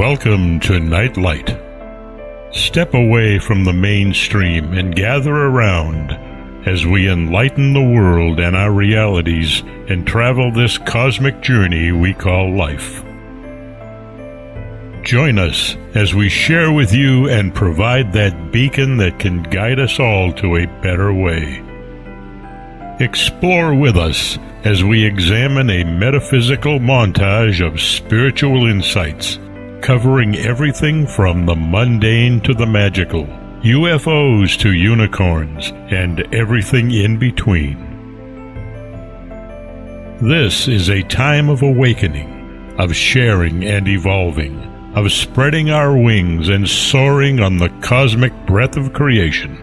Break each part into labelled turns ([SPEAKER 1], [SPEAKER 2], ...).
[SPEAKER 1] Welcome to Nightlight. Step away from the mainstream and gather around as we enlighten the world and our realities and travel this cosmic journey we call life. Join us as we share with you and provide that beacon that can guide us all to a better way. Explore with us as we examine a metaphysical montage of spiritual insights, covering everything from the mundane to the magical, UFOs to unicorns, and everything in between. This is a time of awakening, of sharing and evolving, of spreading our wings and soaring on the cosmic breath of creation.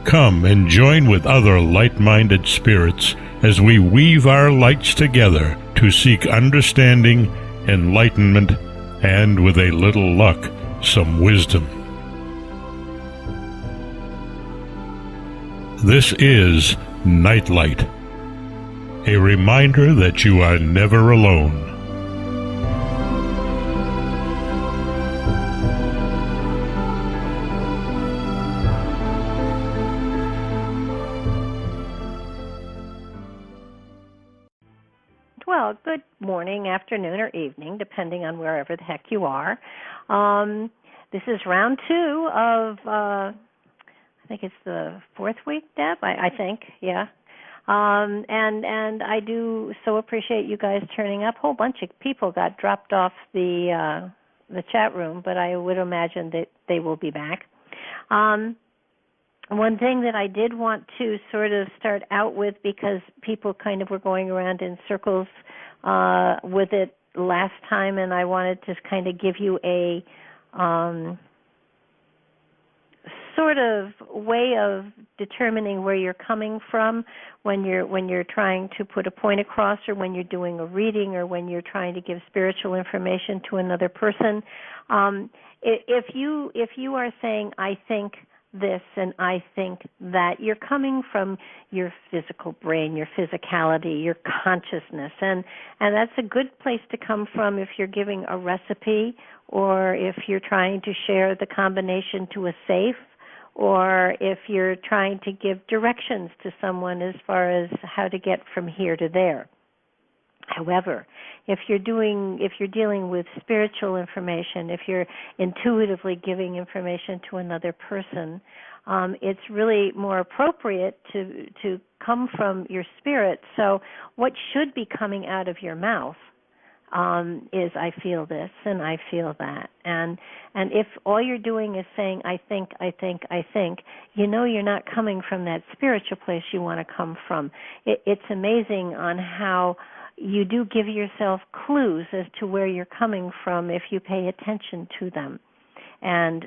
[SPEAKER 1] Come and join with other light-minded spirits as we weave our lights together to seek understanding, enlightenment, and, with a little luck, some wisdom. This is Nightlight, a reminder that you are never alone.
[SPEAKER 2] Well, good morning, afternoon, or evening, depending on wherever the heck you are. This is round 2 of, I think it's the 4th week, Deb, I think, yeah. And I do so appreciate you guys turning up. A whole bunch of people got dropped off the chat room, but I would imagine that they will be back. One thing that I did want to sort of start out with, because people kind of were going around in circles with it last time, and I wanted to kind of give you a sort of way of determining where you're coming from when you're trying to put a point across, or when you're doing a reading, or when you're trying to give spiritual information to another person. If you are saying, I think this and I think that, you're coming from your physical brain, your physicality, your consciousness, and that's a good place to come from if you're giving a recipe, or if you're trying to share the combination to a safe, or if you're trying to give directions to someone as far as how to get from here to there. However, if you're dealing with spiritual information, if you're intuitively giving information to another person, it's really more appropriate to come from your spirit. So what should be coming out of your mouth is, I feel this and I feel that. And if all you're doing is saying, I think, you know you're not coming from that spiritual place you want to come from. It's amazing on how you do give yourself clues as to where you're coming from if you pay attention to them. And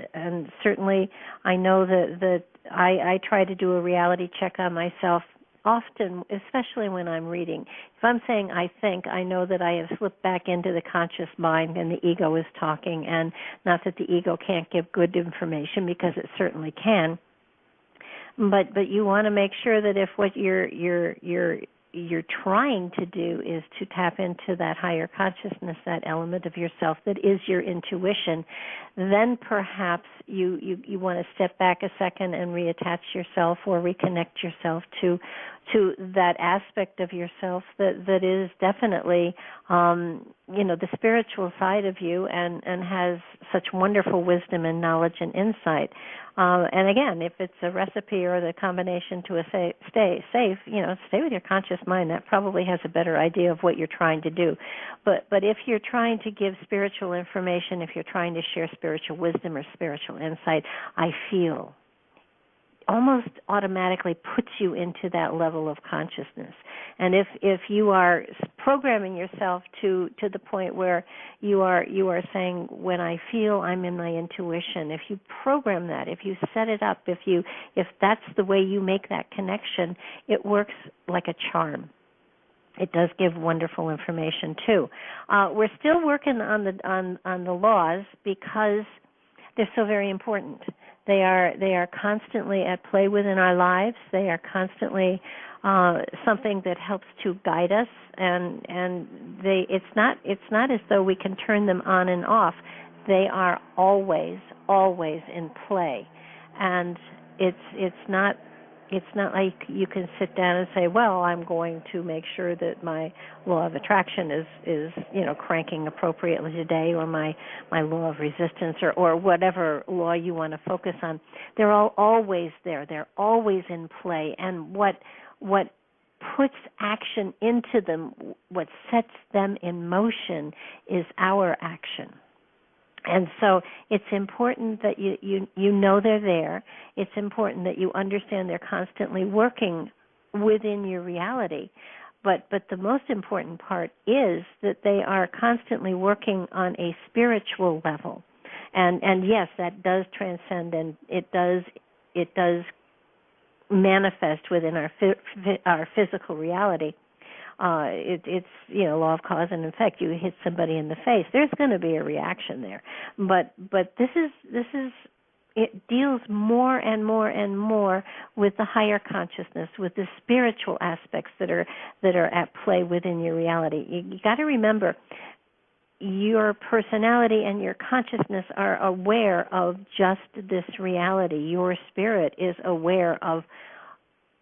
[SPEAKER 2] certainly I know that I try to do a reality check on myself often, especially when I'm reading. If I'm saying I think, I know that I have slipped back into the conscious mind and the ego is talking, and not that the ego can't give good information, because it certainly can. But you want to make sure that if what you're trying to do is to tap into that higher consciousness, that element of yourself that is your intuition, then perhaps you want to step back a second and reattach yourself, or reconnect yourself to that aspect of yourself that is definitely the spiritual side of you, and has such wonderful wisdom and knowledge and insight. And again, if it's a recipe or the combination to stay safe, stay with your conscious mind. That probably has a better idea of what you're trying to do. But if you're trying to give spiritual information, if you're trying to share spiritual wisdom or spiritual insight, I feel almost automatically puts you into that level of consciousness. And if you are programming yourself to the point where you are saying, when I feel, I'm in my intuition, if you program that, if you set it up, if that's the way you make that connection, it works like a charm. It does give wonderful information too. We're still working on the laws, because they're so very important. They are constantly at play within our lives. They are constantly something that helps to guide us, and it's not as though we can turn them on and off. They are always in play, and it's not like you can sit down and say, well, I'm going to make sure that my law of attraction is cranking appropriately today, or my law of resistance, or whatever law you want to focus on. They're always there. They're always in play, and what puts action into them, what sets them in motion, is our action. And so it's important that you know they're there. It's important that you understand they're constantly working within your reality. But the most important part is that they are constantly working on a spiritual level. And yes, that does transcend, and it does manifest within our physical reality. It's law of cause and effect. You hit somebody in the face, there's going to be a reaction there. But this is it deals more and more and more with the higher consciousness, with the spiritual aspects that are at play within your reality. You got to remember, your personality and your consciousness are aware of just this reality. Your spirit is aware of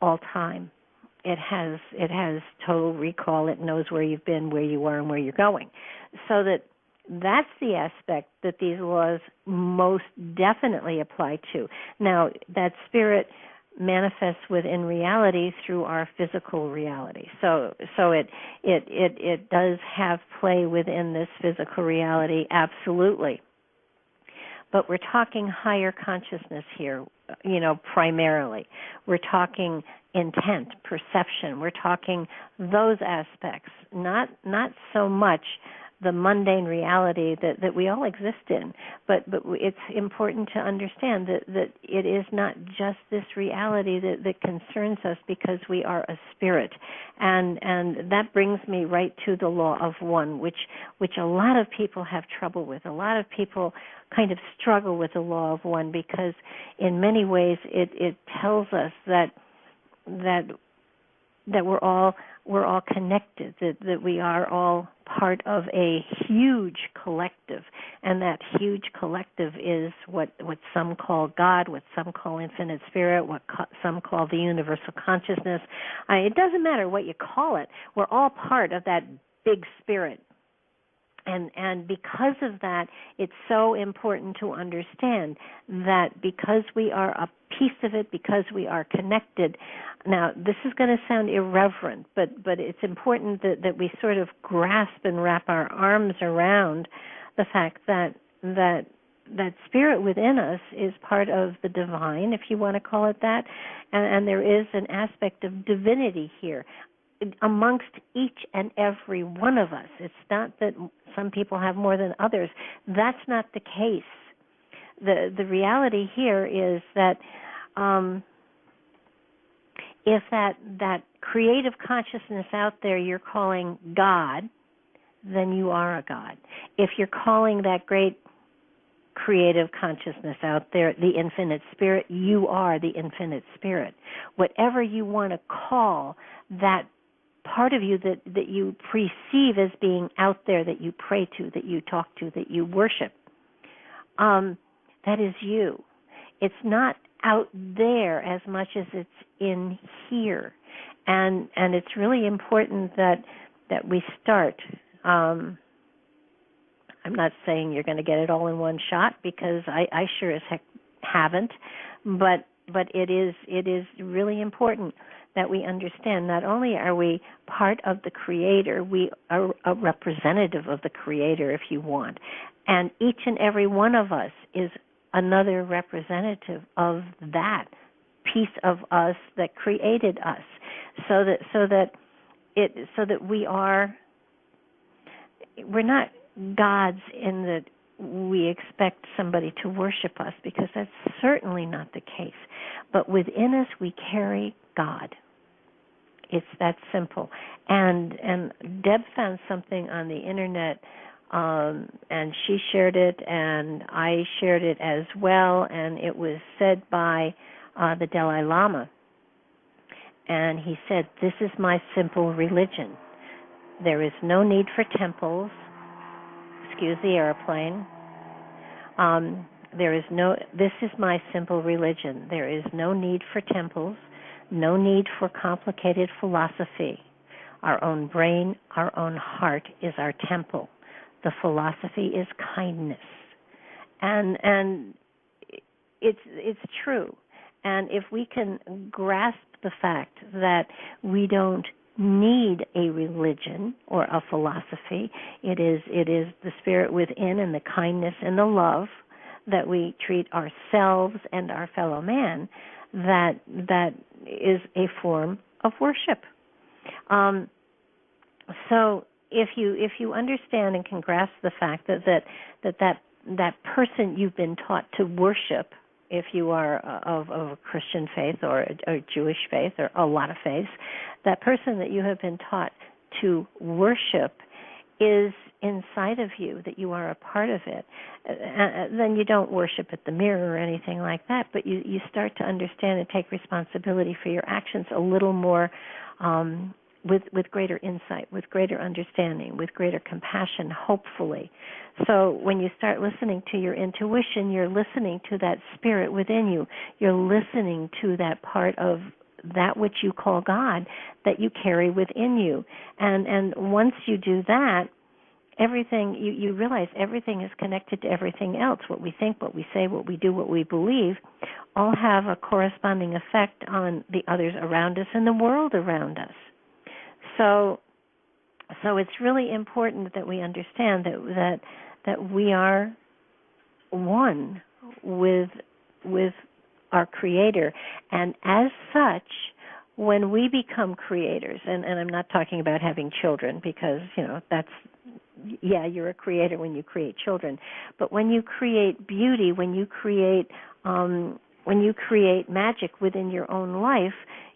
[SPEAKER 2] all time. It has total recall. It knows where you've been, where you are, and where you're going. So that's the aspect that these laws most definitely apply to. Now, that spirit manifests within reality through our physical reality. So it does have play within this physical reality, absolutely. But we're talking higher consciousness here, primarily. We're talking intent, perception. We're talking those aspects, not so much the mundane reality that we all exist in. But it's important to understand that it is not just this reality that concerns us, because we are a spirit. And that brings me right to the law of one, which a lot of people have trouble with. A lot of people kind of struggle with the law of one, because in many ways it tells us that we're all connected, that we are all part of a huge collective, and that huge collective is what some call God, what some call infinite spirit, what some call the universal consciousness. It doesn't matter what you call it. We're all part of that big spirit. And because of that, it's so important to understand that because we are a piece of it, because we are connected. Now, this is going to sound irreverent, but it's important that we sort of grasp and wrap our arms around the fact that spirit within us is part of the divine, if you want to call it that, and there is an aspect of divinity here amongst each and every one of us. It's not that some people have more than others. That's not the case. The reality here is that if that creative consciousness out there you're calling God, then you are a God. If you're calling that great creative consciousness out there the infinite spirit, you are the infinite spirit. Whatever you want to call that part of you that you perceive as being out there, that you pray to, that you talk to, that you worship, that is you. It's not out there as much as it's in here. And it's really important that we start. I'm not saying you're going to get it all in one shot, because I sure as heck haven't, but it is really important that we understand not only are we part of the Creator, we are a representative of the Creator, if you want, and each and every one of us is another representative of that piece of us that created us, so that we're not gods in that we expect somebody to worship us, because that's certainly not the case. But within us we carry God. It's that simple. And Deb found something on the internet and she shared it, and I shared it as well, and it was said by the Dalai Lama. And he said, "This is my simple religion. There is no need for temples." Excuse the airplane. This is my simple religion. There is no need for temples, no need for complicated philosophy. Our own brain, our own heart is our temple. The philosophy is kindness. And it's true. And if we can grasp the fact that we don't need a religion or a philosophy, it is the spirit within and the kindness and the love that we treat ourselves and our fellow man, that is a form of worship. So if you understand and can grasp the fact that person you've been taught to worship, if you are of a Christian faith or a Jewish faith or a lot of faiths, that person that you have been taught to worship is inside of you, that you are a part of it. Then you don't worship at the mirror or anything like that, but you start to understand and take responsibility for your actions a little more with greater insight, with greater understanding, with greater compassion, hopefully. So when you start listening to your intuition, you're listening to that spirit within you. You're listening to that part of that which you call God that you carry within you. And once you do that, everything, you realize everything is connected to everything else. What we think, what we say, what we do, what we believe, all have a corresponding effect on the others around us and the world around us. So it's really important that we understand that we are one with our Creator, and as such, when we become creators, and I'm not talking about having children, because you're a creator when you create children, but when you create beauty, when you create magic within your own life,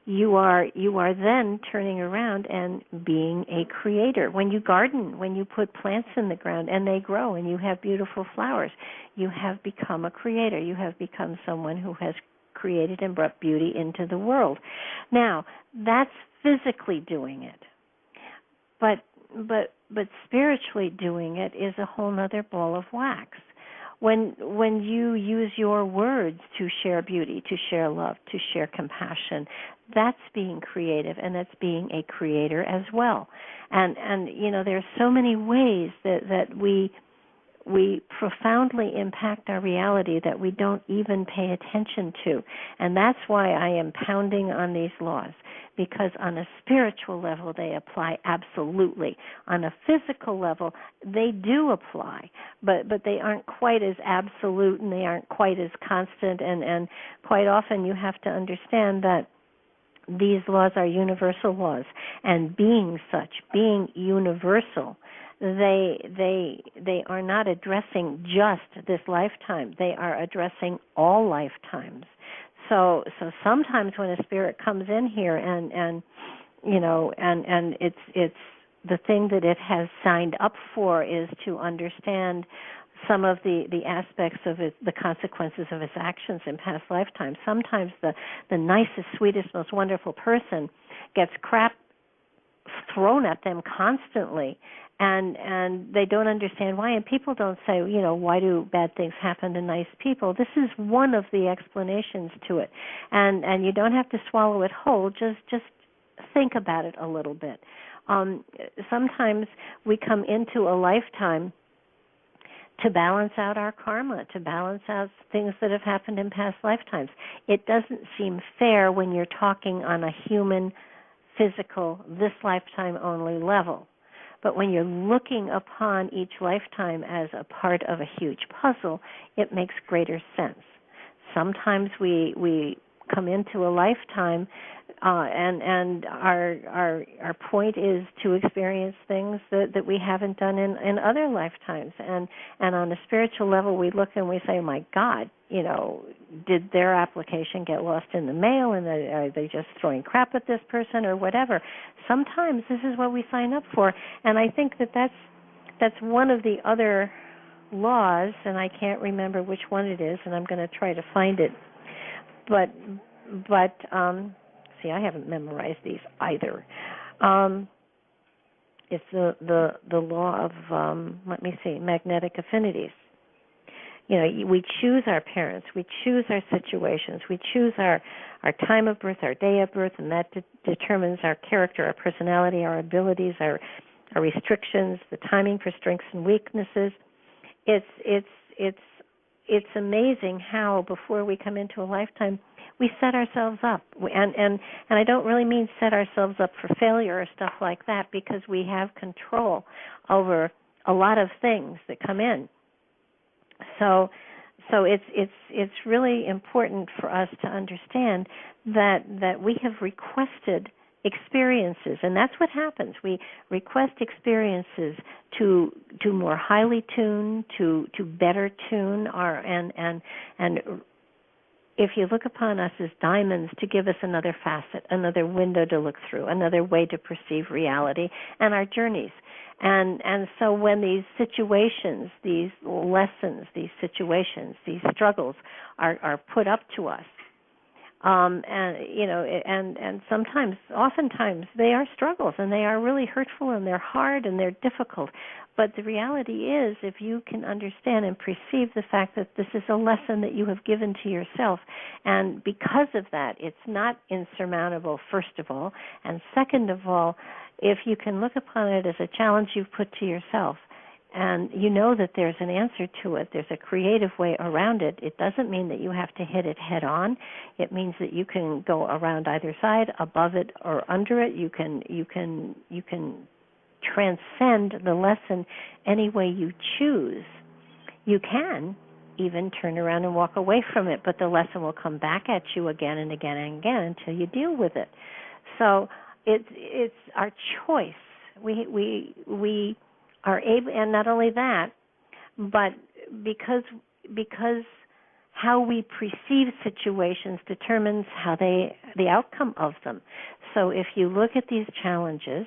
[SPEAKER 2] you are then turning around and being a creator. When you garden, when you put plants in the ground and they grow and you have beautiful flowers, you have become a creator. You have become someone who has created and brought beauty into the world. Now, that's physically doing it. But spiritually doing it is a whole other ball of wax. When you use your words to share beauty, to share love, to share compassion, that's being creative, and that's being a creator as well. And there are so many ways that we profoundly impact our reality that we don't even pay attention to. And that's why I am pounding on these laws, because on a spiritual level they apply absolutely. On a physical level they do apply, but they aren't quite as absolute and they aren't quite as constant, and quite often you have to understand that these laws are universal laws, and being universal, they are not addressing just this lifetime. They are addressing all lifetimes. So sometimes when a spirit comes in here and it's the thing that it has signed up for is to understand some of the aspects of it, the consequences of its actions in past lifetimes. Sometimes the nicest, sweetest, most wonderful person gets crap thrown at them constantly, and they don't understand why. And people don't say, why do bad things happen to nice people? This is one of the explanations to it, and you don't have to swallow it whole. Just think about it a little bit. Sometimes we come into a lifetime to balance out our karma, to balance out things that have happened in past lifetimes. It doesn't seem fair when you're talking on a human, physical, this lifetime only level. But when you're looking upon each lifetime as a part of a huge puzzle, it makes greater sense. Sometimes we come into a lifetime and our point is to experience things that we haven't done in other lifetimes. And on a spiritual level, we look and we say, my God, did their application get lost in the mail, and are they just throwing crap at this person or whatever? Sometimes this is what we sign up for, and I think that's that's one of the other laws, and I can't remember which one it is, and I'm going to try to find it. But see, I haven't memorized these either. It's the law of let me see, magnetic affinities. You know, we choose our parents, we choose our situations, we choose our time of birth, our day of birth, and that determines our character, our personality, our abilities, our restrictions, the timing for strengths and weaknesses. It's amazing how before we come into a lifetime we set ourselves up, and I don't really mean set ourselves up for failure or stuff like that, because we have control over a lot of things that come in. So it's really important for us to understand that we have requested experiences, and that's what happens. We request experiences to more highly tune, to better tune our and if you look upon us as diamonds, to give us another facet, another window to look through, another way to perceive reality and our journeys. And so when these situations, these lessons, these situations, these struggles are put up to us, and sometimes, oftentimes, they are struggles, and they are really hurtful, and they're hard, and they're difficult. But the reality is, if you can understand and perceive the fact that this is a lesson that you have given to yourself, and because of that, it's not insurmountable, first of all, and second of all, if you can look upon it as a challenge you've put to yourself, and you know that there's an answer to it, there's a creative way around it, it doesn't mean that you have to hit it head on. It means that you can go around either side, above it or under it. You can transcend the lesson any way you choose. You can even turn around and walk away from it, but the lesson will come back at you again and again and again until you deal with it. So it's our choice. We are able, and not only that, but because how we perceive situations determines the outcome of them. So if you look at these challenges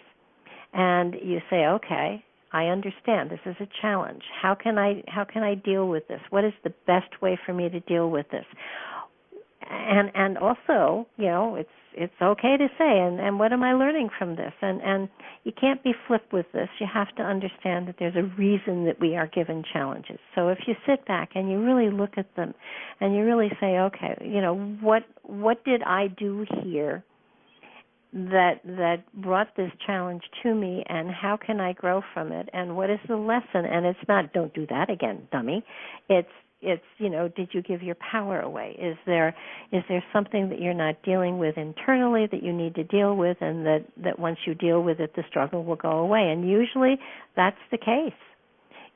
[SPEAKER 2] and you say, okay, I understand this is a challenge. How can I deal with this? What is the best way for me to deal with this? And also, you know, it's okay to say, and what am I learning from this? And you can't be flipped with this. You have to understand that there's a reason that we are given challenges. So if you sit back and you really look at them and you really say, okay, you know, what did I do here that brought this challenge to me, and how can I grow from it, and what is the lesson? And it's not, don't do that again, dummy. It's you know, did you give your power away? Is there something that you're not dealing with internally that you need to deal with, and that once you deal with it, the struggle will go away? And usually that's the case.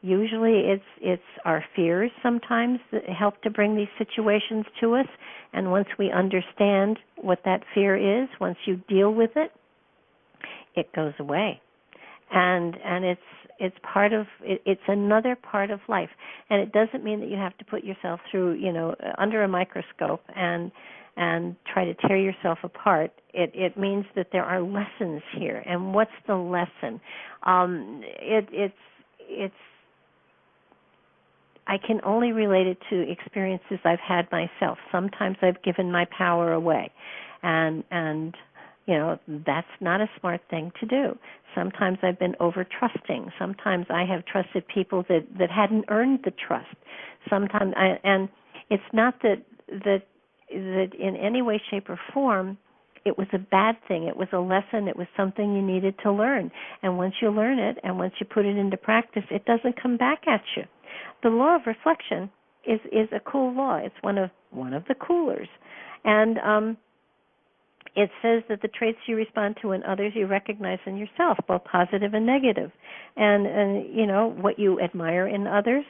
[SPEAKER 2] Usually it's our fears sometimes that help to bring these situations to us, and once we understand what that fear is, once you deal with it, it goes away. And it's part of it's another part of life, and it doesn't mean that you have to put yourself through, you know, under a microscope and try to tear yourself apart. It means that there are lessons here, and what's the lesson? It's I can only relate it to experiences I've had myself. Sometimes I've given my power away, and you know, that's not a smart thing to do. Sometimes I've been over-trusting. Sometimes I have trusted people that hadn't earned the trust. Sometimes, and it's not that in any way, shape, or form it was a bad thing. It was a lesson. It was something you needed to learn. And once you learn it, and once you put it into practice, it doesn't come back at you. The law of reflection is a cool law. It's one of the coolers, and it says that the traits you respond to in others you recognize in yourself, both positive and negative. And you know, what you admire in others,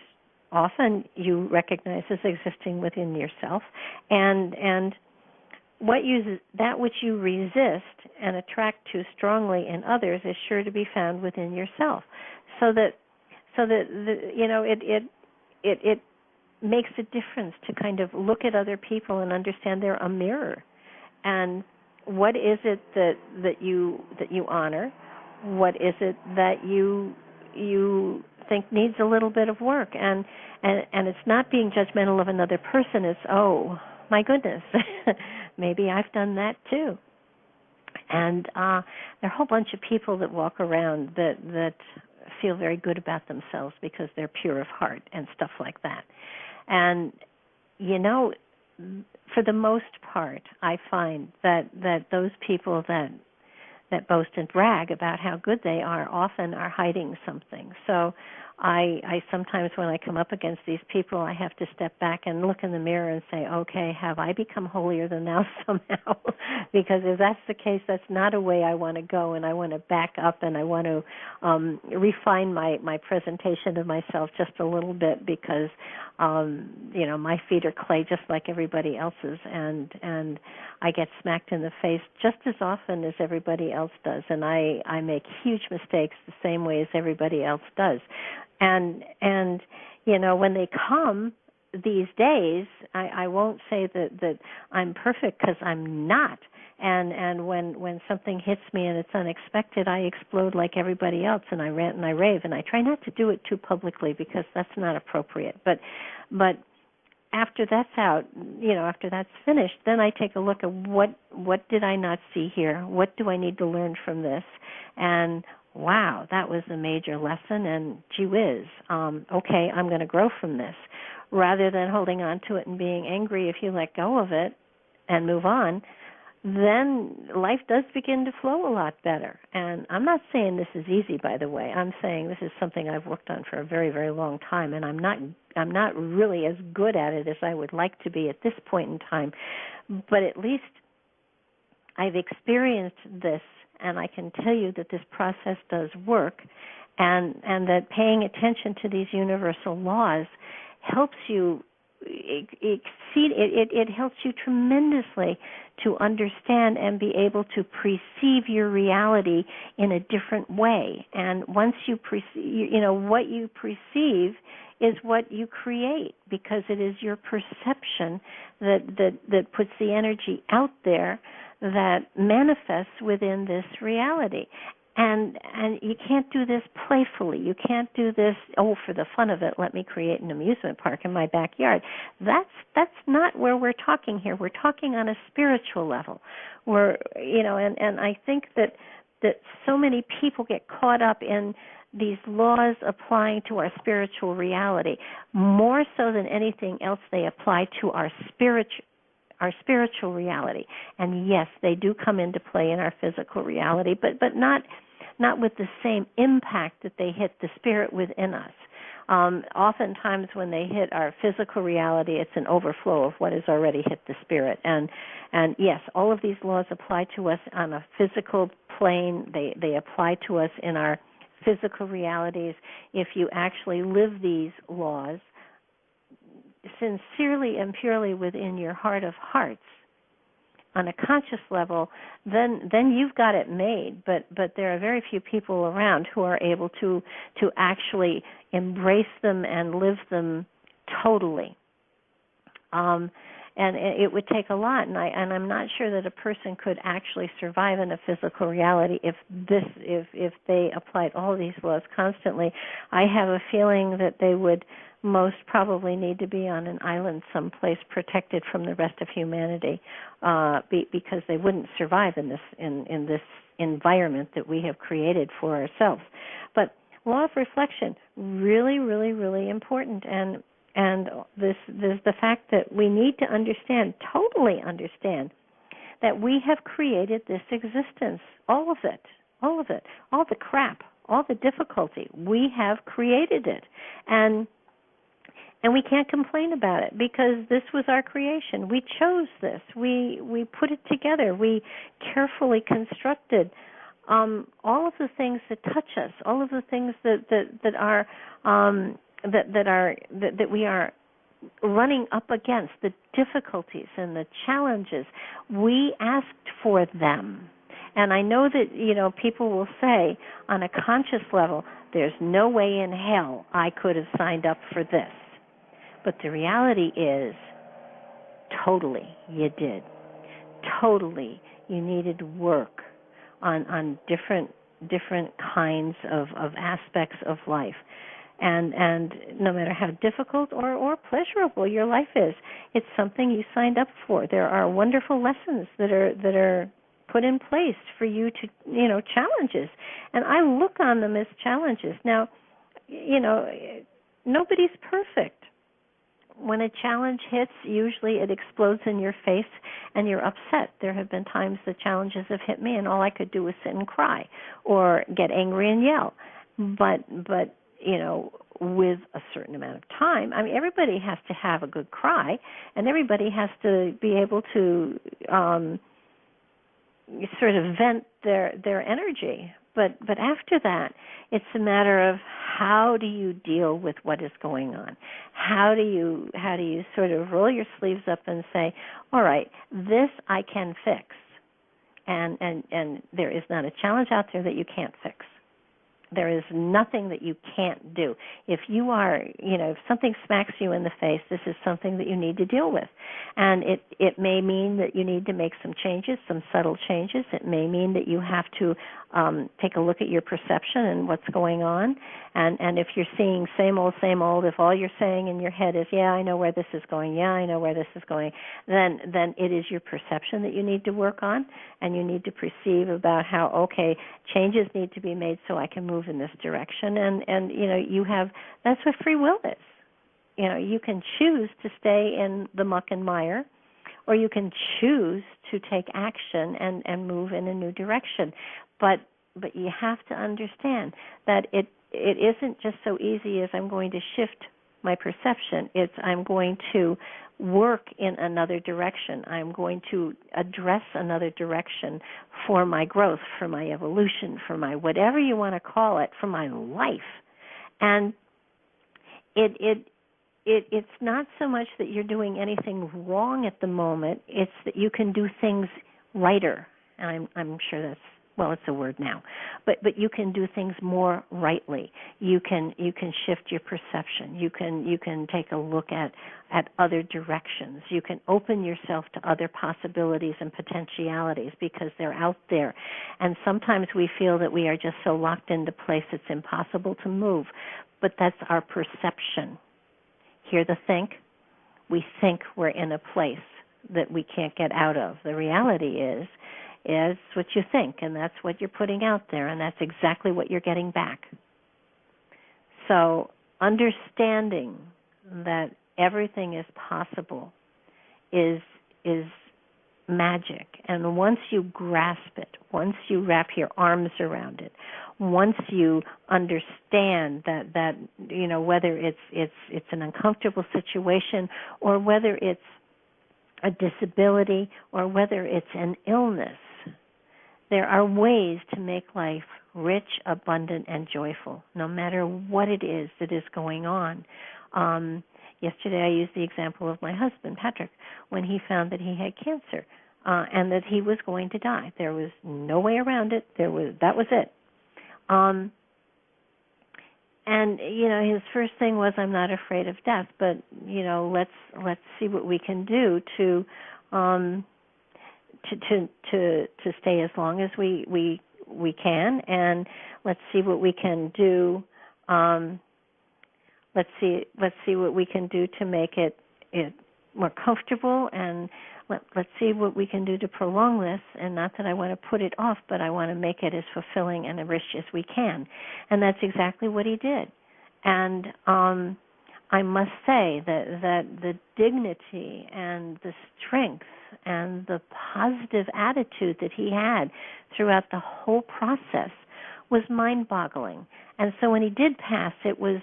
[SPEAKER 2] often you recognize as existing within yourself. And that which you resist and attract to strongly in others is sure to be found within yourself. So that you know, it makes a difference to kind of look at other people and understand they're a mirror. And what is it that you honor? What is it that you think needs a little bit of work, and it's not being judgmental of another person. It's, oh my goodness, maybe I've done that too. And there are a whole bunch of people that walk around that feel very good about themselves because they're pure of heart and stuff like that. And for the most part, I find that those people that boast and brag about how good they are often are hiding something. So I sometimes, when I come up against these people, I have to step back and look in the mirror and say, okay, have I become holier than thou somehow? Because if that's the case, that's not a way I want to go, and I want to back up, and I want to refine my presentation of myself just a little bit, because my feet are clay just like everybody else's, and I get smacked in the face just as often as everybody else does, and I make huge mistakes the same way as everybody else does. And when they come these days, I won't say that I'm perfect, because I'm not. And when something hits me and it's unexpected, I explode like everybody else, and I rant and I rave, and I try not to do it too publicly because that's not appropriate. But after that's out, after that's finished, then I take a look at what did I not see here? What do I need to learn from this? And wow, that was a major lesson, and gee whiz, okay, I'm going to grow from this. Rather than holding on to it and being angry, if you let go of it and move on, then life does begin to flow a lot better. And I'm not saying this is easy, by the way. I'm saying this is something I've worked on for a very, very long time, and I'm not really as good at it as I would like to be at this point in time. But at least I've experienced this, and I can tell you that this process does work, and that paying attention to these universal laws helps you exceed it helps you tremendously to understand and be able to perceive your reality in a different way. And once you perceive, what you perceive is what you create, because it is your perception that puts the energy out there that manifests within this reality. And you can't do this playfully. You can't do this, for the fun of it, let me create an amusement park in my backyard. That's not where we're talking here. We're talking on a spiritual level. And I think that so many people get caught up in these laws applying to our spiritual reality. More so than anything else, they apply to our spiritual reality. And yes, they do come into play in our physical reality, but not with the same impact that they hit the spirit within us. Oftentimes when they hit our physical reality, it's an overflow of what has already hit the spirit. And yes, all of these laws apply to us on a physical plane. They apply to us in our physical realities. If you actually live these laws sincerely and purely within your heart of hearts, on a conscious level, then you've got it made. But there are very few people around who are able to actually embrace them and live them totally. And it would take a lot, and I'm not sure that a person could actually survive in a physical reality if they applied all these laws constantly. I have a feeling that they would most probably need to be on an island someplace, protected from the rest of humanity, because they wouldn't survive in this environment that we have created for ourselves. But law of reflection, really, really, really important, and this the fact that we need to totally understand, that we have created this existence, all of it, all the crap, all the difficulty. We have created it, and we can't complain about it, because this was our creation. We chose this. We put it together. We carefully constructed all of the things that touch us, all of the things that we are running up against, the difficulties and the challenges. We asked for them. And I know that, people will say on a conscious level, there's no way in hell I could have signed up for this. But the reality is, totally you did. Totally you needed work on different kinds of aspects of life. And no matter how difficult or pleasurable your life is, it's something you signed up for. There are wonderful lessons that are put in place for you to, challenges. And I look on them as challenges. Now, nobody's perfect. When a challenge hits, usually it explodes in your face and you're upset. There have been times the challenges have hit me and all I could do was sit and cry or get angry and yell. But with a certain amount of time, I mean, everybody has to have a good cry and everybody has to be able to sort of vent their energy. But after that, it's a matter of how do you deal with what is going on? How do you sort of roll your sleeves up and say, all right, this I can fix, and there is not a challenge out there that you can't fix. There is nothing that you can't do. If you are, if something smacks you in the face, this is something that you need to deal with. And it may mean that you need to make some changes, some subtle changes. It may mean that you have to take a look at your perception and what's going on. And if you're seeing same old, if all you're saying in your head is, yeah, I know where this is going, yeah, I know where this is going, then it is your perception that you need to work on, and you need to perceive about how, okay, changes need to be made so I can move in this direction. And you have, that's what free will is. You can choose to stay in the muck and mire, or you can choose to take action and move in a new direction. But you have to understand that it isn't just so easy as I'm going to shift my perception. It's I'm going to work in another direction. I'm going to address another direction for my growth, for my evolution, for my whatever you want to call it, for my life. And it's not so much that you're doing anything wrong at the moment. It's that you can do things righter. And I'm sure that's, well, it's a word now, but you can do things more rightly. You can shift your perception. You can take a look at other directions. You can open yourself to other possibilities and potentialities because they're out there. And sometimes we feel that we are just so locked into place it's impossible to move, but that's our perception. Hear the think? We think we're in a place that we can't get out of. The reality is what you think, and that's what you're putting out there, and that's exactly what you're getting back. So understanding that everything is possible is magic. And once you grasp it, once you wrap your arms around it, once you understand that whether it's an uncomfortable situation or whether it's a disability or whether it's an illness, there are ways to make life rich, abundant, and joyful, no matter what it is that is going on. Yesterday I used the example of my husband, Patrick, when he found that he had cancer and that he was going to die. There was no way around it. That was it. And his first thing was, I'm not afraid of death, but let's see what we can do to stay as long as we can, and let's see what we can do. Let's see what we can do to make it more comfortable, and let's see what we can do to prolong this. And not that I want to put it off, but I want to make it as fulfilling and rich as we can. And that's exactly what he did. And I must say that the dignity and the strength and the positive attitude that he had throughout the whole process was mind-boggling. And so when he did pass, it was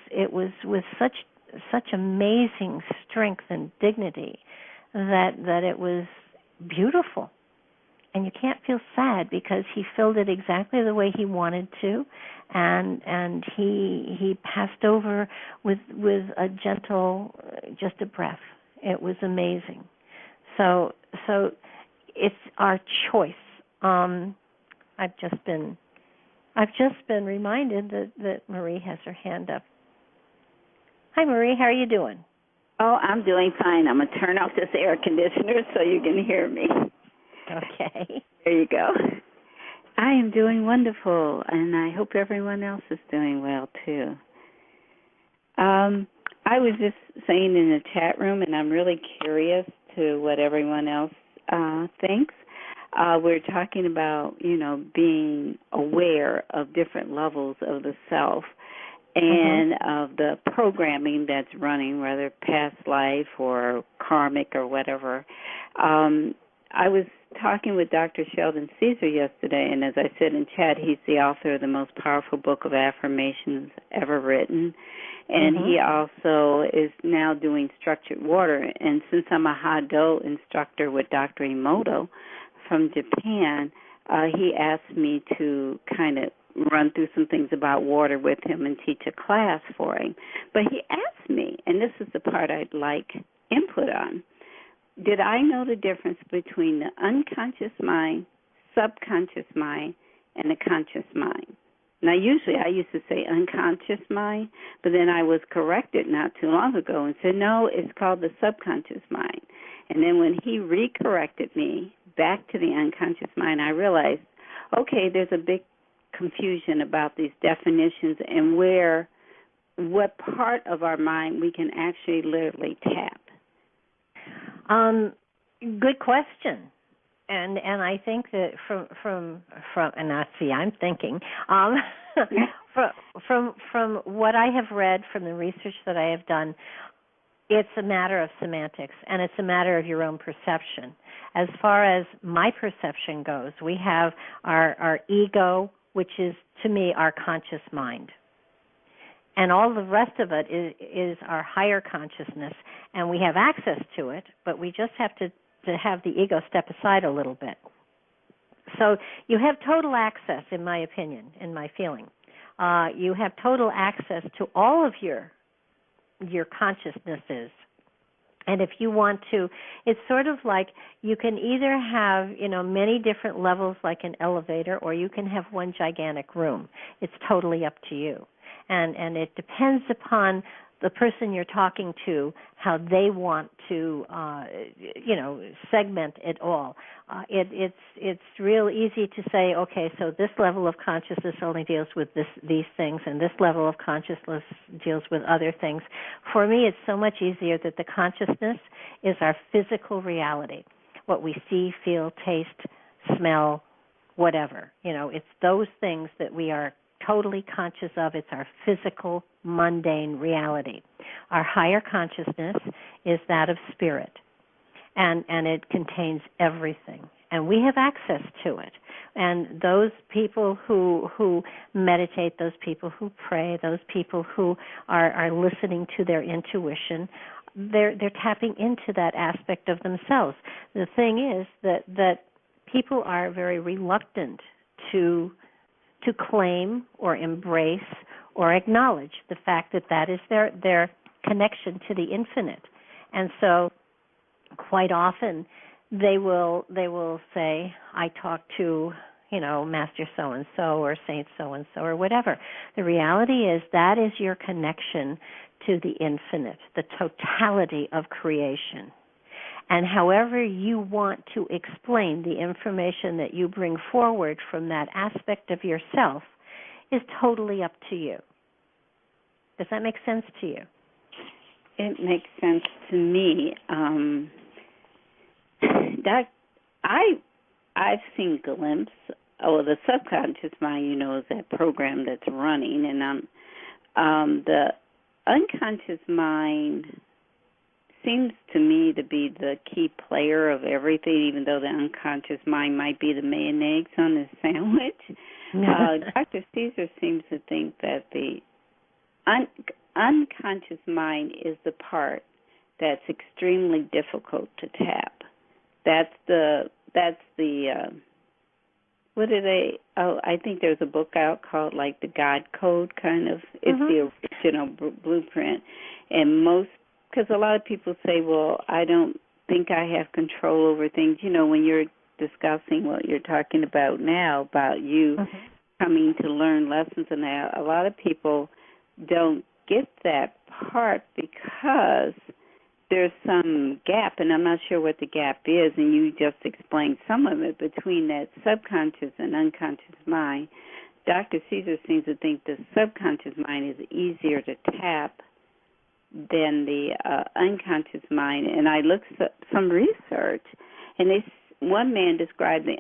[SPEAKER 2] with such amazing strength and dignity that it was beautiful. And you can't feel sad because he filled it exactly the way he wanted to, and he passed over with a gentle, just a breath. It was amazing. So it's our choice. I've just been reminded that Marie has her hand up. Hi, Marie. How are you doing?
[SPEAKER 3] Oh, I'm doing fine. I'm going to turn off this air conditioner so you can hear me.
[SPEAKER 2] Okay.
[SPEAKER 3] There you go. I am doing wonderful, and I hope everyone else is doing well, too. I was just saying in the chat room, and I'm really curious to what everyone else thinks. We're talking about, being aware of different levels of the self and of the programming that's running, whether past life or karmic or whatever. I was talking with Dr. Sheldon Caesar yesterday, and as I said in chat, he's the author of the most powerful book of affirmations ever written. And he also is now doing structured water. And since I'm a Hado instructor with Dr. Emoto from Japan, he asked me to kind of run through some things about water with him and teach a class for him. But he asked me, and this is the part I'd like input on, did I know the difference between the unconscious mind, subconscious mind, and the conscious mind? Now, usually I used to say unconscious mind, but then I was corrected not too long ago and said, no, it's called the subconscious mind. And then when he recorrected me back to the unconscious mind, I realized, okay, there's a big confusion about these definitions and what part of our mind we can actually literally tap.
[SPEAKER 2] Good question. And I think that from and now see I'm thinking from what I have read, from the research that I have done, it's a matter of semantics and it's a matter of your own perception. As far as my perception goes, we have our ego, which is to me our conscious mind. And all the rest of it is our higher consciousness, and we have access to it, but we just have to have the ego step aside a little bit. So you have total access, in my opinion, in my feeling. You have total access to all of your consciousnesses. And if you want to, it's sort of like you can either have, many different levels like an elevator, or you can have one gigantic room. It's totally up to you. And it depends upon the person you're talking to, how they want to, segment it all. It's real easy to say, okay, so this level of consciousness only deals with these things, and this level of consciousness deals with other things. For me, it's so much easier that the consciousness is our physical reality, what we see, feel, taste, smell, whatever. It's those things that we are totally conscious of. It's our physical, mundane reality. Our higher consciousness is that of spirit, and it contains everything, and we have access to it. And those people who meditate, those people who pray, those people who are listening to their intuition, they're tapping into that aspect of themselves. The thing is that people are very reluctant to claim or embrace or acknowledge the fact that is their connection to the infinite. And so quite often they will say, I talk to, Master so-and-so or Saint so-and-so or whatever. The reality is that is your connection to the infinite, the totality of creation. And however you want to explain the information that you bring forward from that aspect of yourself is totally up to you. Does that make sense to you?
[SPEAKER 3] It makes sense to me. I've seen glimpses. The subconscious mind, is that program that's running, and the unconscious mind seems to me to be the key player of everything, even though the unconscious mind might be the mayonnaise on the sandwich. Dr. Caesar seems to think that the unconscious mind is the part that's extremely difficult to tap. That's the I think there's a book out called like the God Code kind of. It's the original blueprint. And because a lot of people say, well, I don't think I have control over things. When you're discussing what you're talking about now, about you coming to learn lessons and that, a lot of people don't get that part because there's some gap, and I'm not sure what the gap is, and you just explained some of it, between that subconscious and unconscious mind. Dr. Caesar seems to think the subconscious mind is easier to tap than the unconscious mind. And I looked up some research, and one man described the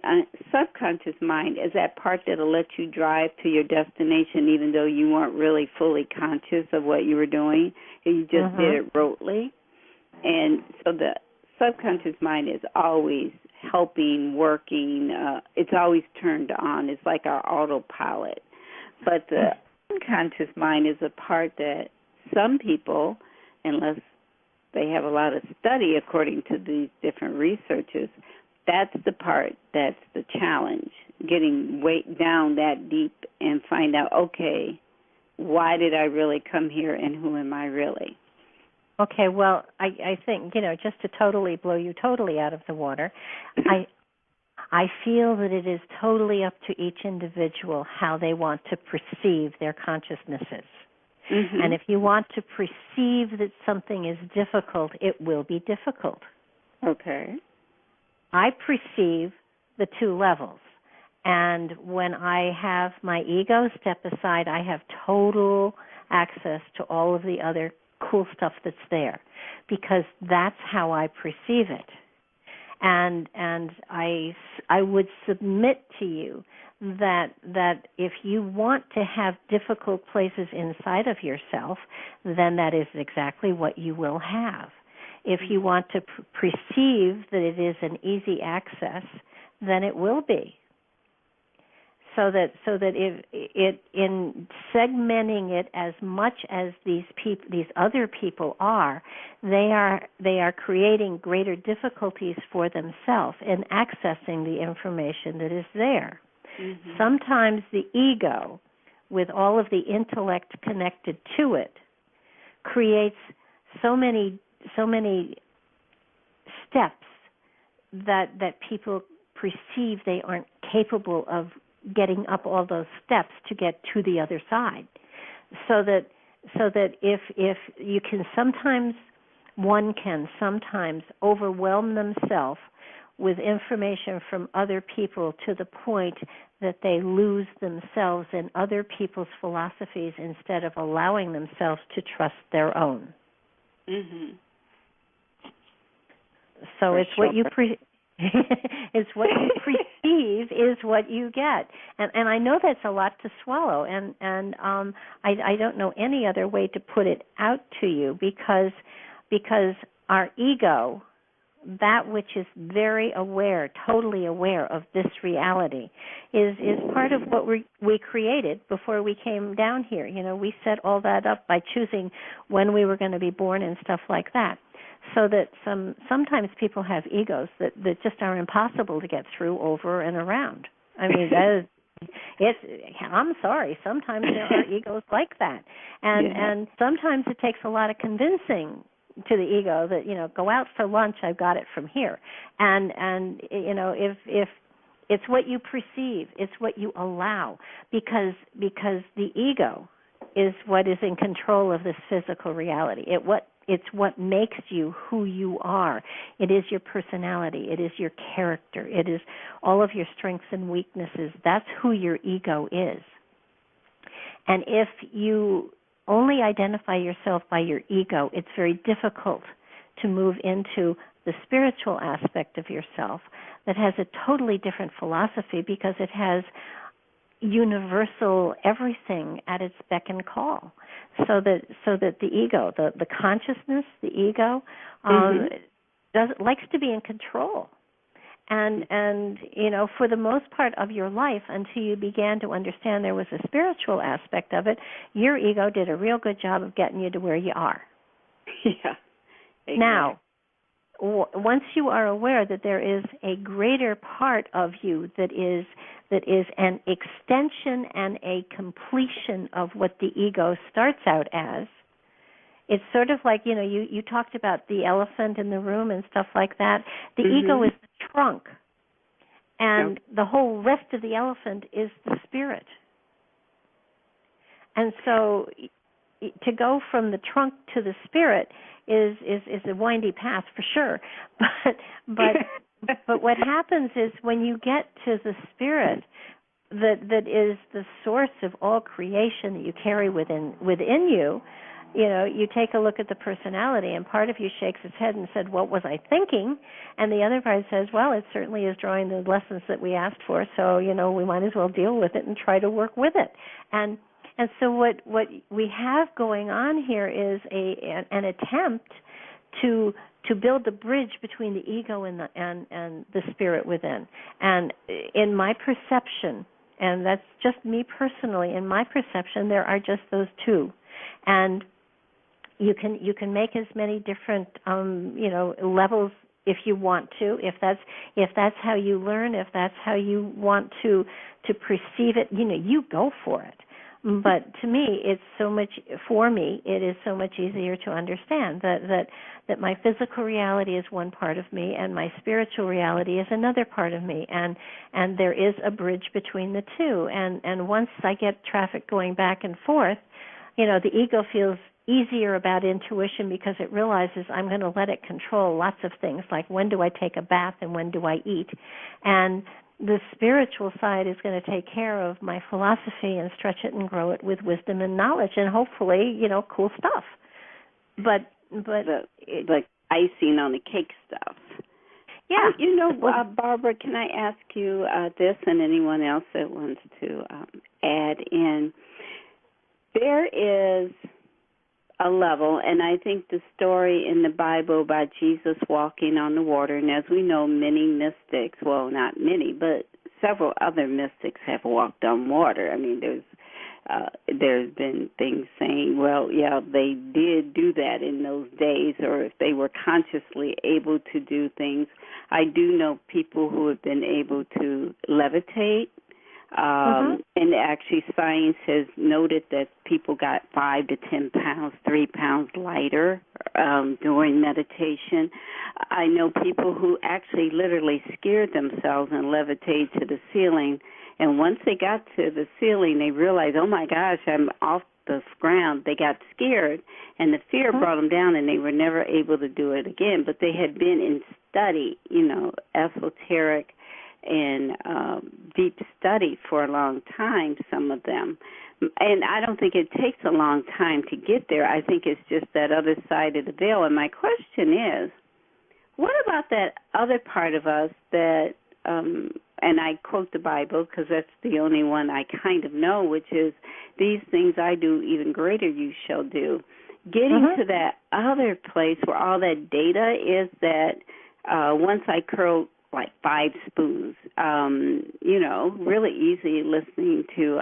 [SPEAKER 3] subconscious mind as that part that'll let you drive to your destination even though you weren't really fully conscious of what you were doing. You just did it rotely. And so the subconscious mind is always helping, working. It's always turned on. It's like our autopilot. But the unconscious mind is a part that some people, unless they have a lot of study according to these different researchers, that's the part that's the challenge, getting way down that deep and find out, okay, why did I really come here and who am I really?
[SPEAKER 2] Okay, well, I think, just to totally blow you totally out of the water, I feel that it is totally up to each individual how they want to perceive their consciousnesses. Mm-hmm. And if you want to perceive that something is difficult, it will be difficult.
[SPEAKER 3] Okay.
[SPEAKER 2] I perceive the two levels. And when I have my ego step aside, I have total access to all of the other cool stuff that's there, because that's how I perceive it. And I would submit to you that if you want to have difficult places inside of yourself, then that is exactly what you will have. If you want to perceive that it is an easy access, then it will be. So that if it in segmenting it as much as these other people are, they are creating greater difficulties for themselves in accessing the information that is there. Mm-hmm. Sometimes the ego, with all of the intellect connected to it, creates so many steps that people perceive they aren't capable of getting up all those steps to get to the other side. So that if you can one can sometimes overwhelm themselves with information from other people to the point that they lose themselves in other people's philosophies instead of allowing themselves to trust their own. Mm-hmm. So it's what you it's what you perceive is what you get, and I know that's a lot to swallow, and I don't know any other way to put it out to you, because our ego, that which is very aware, totally aware of this reality, is part of what we created before we came down here. We set all that up by choosing when we were going to be born and stuff like that. So that sometimes people have egos that just are impossible to get through over and around. I mean, I'm sorry, sometimes there are egos like that. And sometimes it takes a lot of convincing to the ego that, go out for lunch, I've got it from here. And if it's what you perceive, it's what you allow, because the ego is what is in control of this physical reality. It's what makes you who you are. It is your personality. It is your character. It is all of your strengths and weaknesses. That's who your ego is. And if you only identify yourself by your ego, it's very difficult to move into the spiritual aspect of yourself that has a totally different philosophy, because it has universal everything at its beck and call. So that the ego, the consciousness, the ego, likes to be in control. And for the most part of your life, until you began to understand there was a spiritual aspect of it, your ego did a real good job of getting you to where you are.
[SPEAKER 3] Yeah. Exactly.
[SPEAKER 2] Now, once you are aware that there is a greater part of you that is an extension and a completion of what the ego starts out as, it's sort of like, you talked about the elephant in the room and stuff like that. The ego is the trunk, and the whole rest of the elephant is the spirit. And so to go from the trunk to the spirit is a windy path for sure. But what happens is when you get to the spirit that is the source of all creation that you carry within you, you take a look at the personality, and part of you shakes its head and said, what was I thinking? And the other part says, well, it certainly is drawing the lessons that we asked for, so, we might as well deal with it and try to work with it. And so what we have going on here is an attempt to build the bridge between the ego and the spirit within. And in my perception, and that's just me personally, in my perception, there are just those two. And you can make as many different levels if you want to, if that's how you learn, if that's how you want to perceive it, you go for it. But to me, it is so much easier to understand that my physical reality is one part of me and my spiritual reality is another part of me, and there is a bridge between the two. And once I get traffic going back and forth, the ego feels easier about intuition because it realizes I'm going to let it control lots of things, like when do I take a bath and when do I eat. And the spiritual side is going to take care of my philosophy and stretch it and grow it with wisdom and knowledge and hopefully, cool stuff. But
[SPEAKER 3] like icing on the cake stuff.
[SPEAKER 2] Yeah.
[SPEAKER 3] Barbara, can I ask you this and anyone else that wants to add in? There is a level, and I think the story in the Bible about Jesus walking on the water, and as we know, many mystics, well, not many, but several other mystics have walked on water. I mean, there's been things saying, well, yeah, they did do that in those days, or if they were consciously able to do things. I do know people who have been able to levitate. And actually science has noted that people got 5 to 10 pounds, 3 pounds lighter during meditation. I know people who actually literally scared themselves and levitated to the ceiling. And once they got to the ceiling, they realized, oh, my gosh, I'm off the ground. They got scared, and the fear brought them down, and they were never able to do it again. But they had been in study, esoteric and deep study for a long time, some of them. And I don't think it takes a long time to get there. I think it's just that other side of the veil. And my question is, what about that other part of us that, and I quote the Bible because that's the only one I kind of know, which is, these things I do, even greater you shall do. Getting to that other place where all that data is, that once I curl like 5 spoons, really easy listening to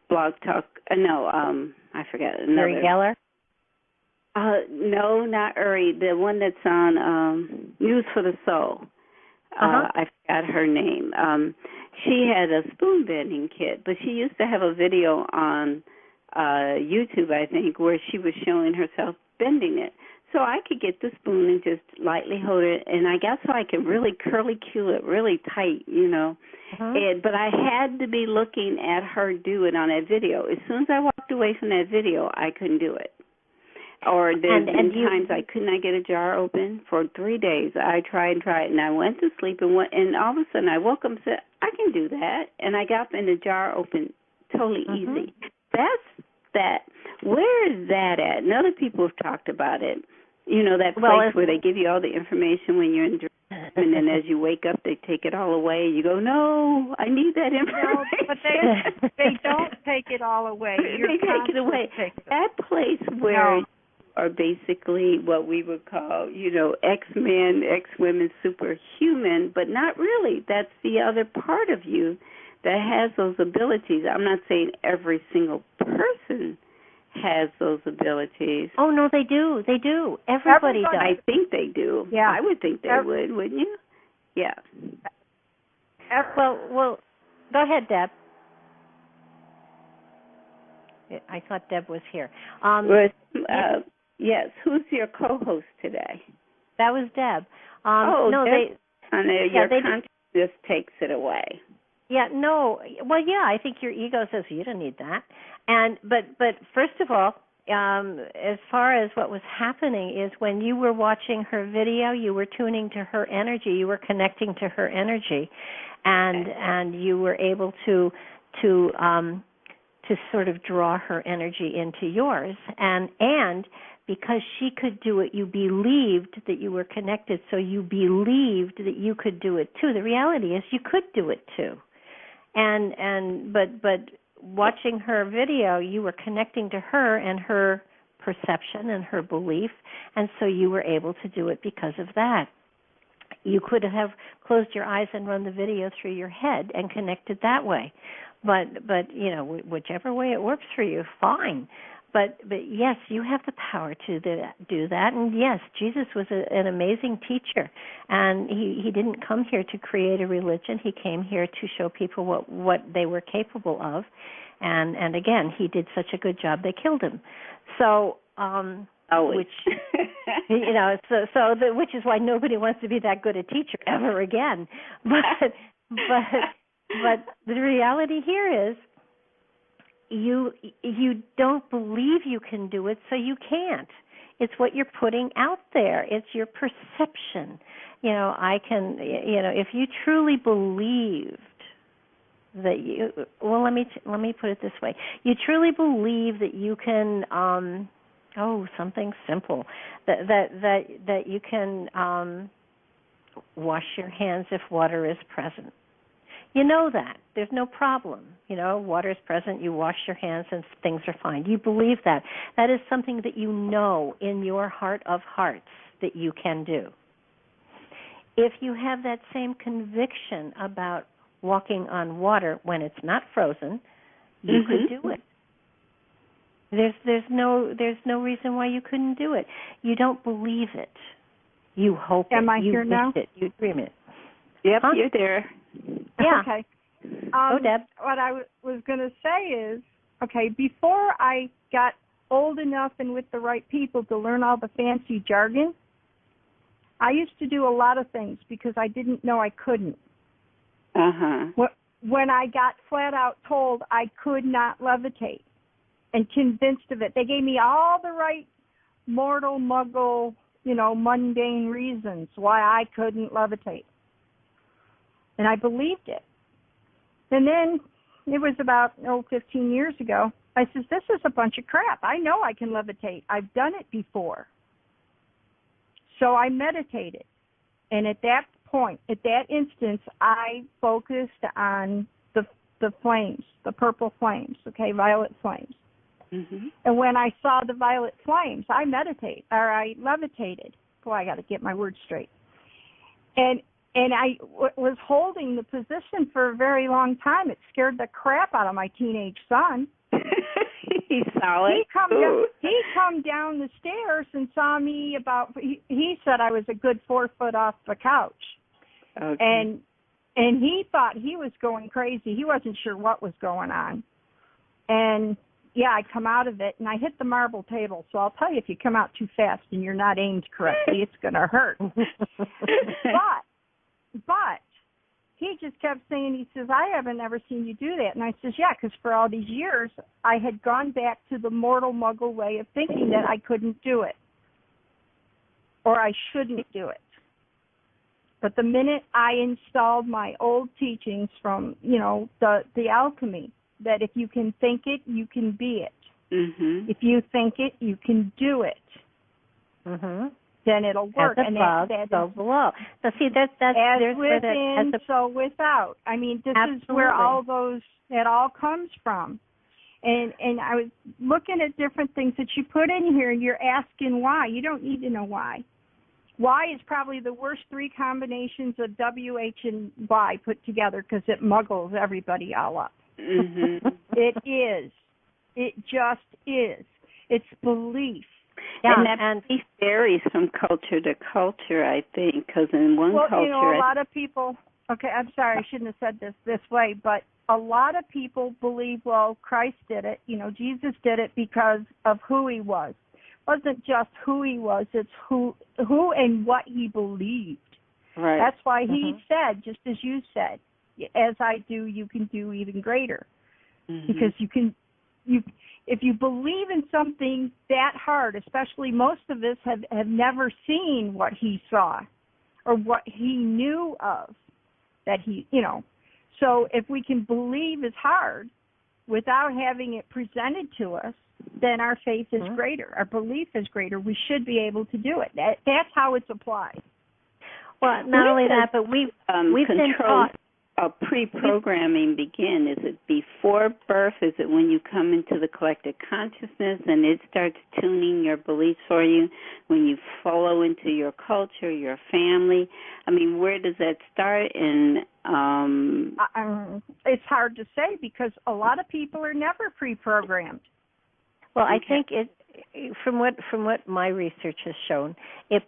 [SPEAKER 3] Blog Talk. I forget.
[SPEAKER 2] Uri Geller?
[SPEAKER 3] No, not Uri. The one that's on News for the Soul. I forgot her name. She had a spoon bending kit, but she used to have a video on YouTube, I think, where she was showing herself bending it. So I could get the spoon and just lightly hold it, and I got so I could really curly-cue it really tight, but I had to be looking at her do it on that video. As soon as I walked away from that video, I couldn't do it. Or there's been times I could not get a jar open for 3 days. I tried, and I went to sleep, and all of a sudden I woke up and said, I can do that. And I got in the jar open totally easy. That's that. Where is that at? And other people have talked about it. That place where they give you all the information when you're in dream, and then as you wake up, they take it all away. You go, no, I need that information.
[SPEAKER 4] No, but they don't take it all away.
[SPEAKER 3] They take it away. That place where are basically what we would call, X-men, X-women, superhuman, but not really. That's the other part of you that has those abilities. I'm not saying every single person has those abilities.
[SPEAKER 2] Oh, no, they do. They do. Everybody does.
[SPEAKER 3] I think they do.
[SPEAKER 4] Yeah.
[SPEAKER 3] I would think they would, wouldn't you? Yeah.
[SPEAKER 2] Well, go ahead, Deb. I thought Deb was here.
[SPEAKER 3] Yes. Who's your co-host today?
[SPEAKER 2] That was Deb.
[SPEAKER 3] Deb. Your consciousness takes it away.
[SPEAKER 2] Yeah, no. Well, yeah, I think your ego says you don't need that. But first of all, as far as what was happening is when you were watching her video, you were tuning to her energy, you were connecting to her energy, and you were able to to sort of draw her energy into yours. And because she could do it, you believed that you were connected, so you believed that you could do it too. The reality is you could do it too. But watching her video, you were connecting to her and her perception and her belief, and so you were able to do it because of that. You could have closed your eyes and run the video through your head and connected that way. But you know, whichever way it works for you, fine. But yes, you have the power to do that. And yes, Jesus was an amazing teacher, and he didn't come here to create a religion. He came here to show people what they were capable of. And again, he did such a good job they killed him. So which you know, which is why nobody wants to be that good a teacher ever again. But the reality here is you don't believe you can do it, so you can't. It's what you're putting out there. It's your perception. You know, if you truly believed that you, well, let me put it this way. You truly believe that you can, something simple, that you can wash your hands if water is present. You know that. There's no problem. You know, water is present, you wash your hands and things are fine. You believe that. That is something that you know in your heart of hearts that you can do. If you have that same conviction about walking on water when it's not frozen, you could do it. There's no reason why you couldn't do it. You don't believe it. You hope
[SPEAKER 4] Am
[SPEAKER 2] it.
[SPEAKER 4] I
[SPEAKER 2] You
[SPEAKER 4] here
[SPEAKER 2] wish
[SPEAKER 4] now?
[SPEAKER 2] it. You dream it.
[SPEAKER 3] Yep,
[SPEAKER 2] Huh?
[SPEAKER 3] you're there.
[SPEAKER 2] Yeah.
[SPEAKER 4] Okay.
[SPEAKER 2] Deb.
[SPEAKER 4] What I was going to say is, okay, before I got old enough and with the right people to learn all the fancy jargon, I used to do a lot of things because I didn't know I couldn't.
[SPEAKER 3] Uh-huh.
[SPEAKER 4] When I got flat out told I could not levitate and convinced of it, they gave me all the right mortal, muggle, mundane reasons why I couldn't levitate. And I believed it. And then it was about 15 years ago. I said, this is a bunch of crap. I know I can levitate. I've done it before. So I meditated. And at that point, at that instance, I focused on the flames, the purple flames, violet flames.
[SPEAKER 3] Mm-hmm.
[SPEAKER 4] And when I saw the violet flames, I levitated. Boy, I got to get my words straight. And I was holding the position for a very long time. It scared the crap out of my teenage son.
[SPEAKER 3] He saw it.
[SPEAKER 4] He come down the stairs and saw me he said I was a good 4 foot off the couch.
[SPEAKER 3] Okay.
[SPEAKER 4] And he thought he was going crazy. He wasn't sure what was going on. And yeah, I come out of it and I hit the marble table. So I'll tell you, if you come out too fast and you're not aimed correctly, it's going to hurt. But he just kept saying, he says, I haven't ever seen you do that. And I says, yeah, because for all these years, I had gone back to the mortal muggle way of thinking that I couldn't do it or I shouldn't do it. But the minute I installed my old teachings from, the alchemy, that if you can think it, you can be it.
[SPEAKER 2] Mm-hmm.
[SPEAKER 4] If you think it, you can do it.
[SPEAKER 2] Mm-hmm.
[SPEAKER 4] Then it'll work.
[SPEAKER 2] As above, so below. So see, that's
[SPEAKER 4] as
[SPEAKER 2] there's
[SPEAKER 4] within, so without. I mean, this
[SPEAKER 2] Absolutely.
[SPEAKER 4] is where it all comes from. And I was looking at different things that you put in here, and you're asking why. You don't need to know why. Y is probably the worst 3 combinations of W, H, and Y put together because it muggles everybody all up.
[SPEAKER 3] Mm-hmm.
[SPEAKER 4] It is. It just is. It's belief.
[SPEAKER 2] Yeah,
[SPEAKER 3] and that varies from culture to culture, I think, because in one culture...
[SPEAKER 4] Well, a lot of people... Okay, I'm sorry, I shouldn't have said this way, but a lot of people believe, well, Christ did it, Jesus did it because of who he was. It wasn't just who he was, it's who and what he believed.
[SPEAKER 3] Right.
[SPEAKER 4] That's why he said, just as you said, as I do, you can do even greater. Mm-hmm. Because if you believe in something that hard, especially most of us have never seen what he saw or what he knew of, that so if we can believe as hard, without having it presented to us, then our faith is greater. Our belief is greater. We should be able to do it. That's how it's applied.
[SPEAKER 2] Well, not only that, but we've been taught.
[SPEAKER 3] Pre-programming begin? Is it before birth? Is it when you come into the collective consciousness and it starts tuning your beliefs for you? When you follow into your culture, your family? I mean, where does that start? And
[SPEAKER 4] it's hard to say because a lot of people are never pre-programmed.
[SPEAKER 2] Well, I think from what my research has shown, it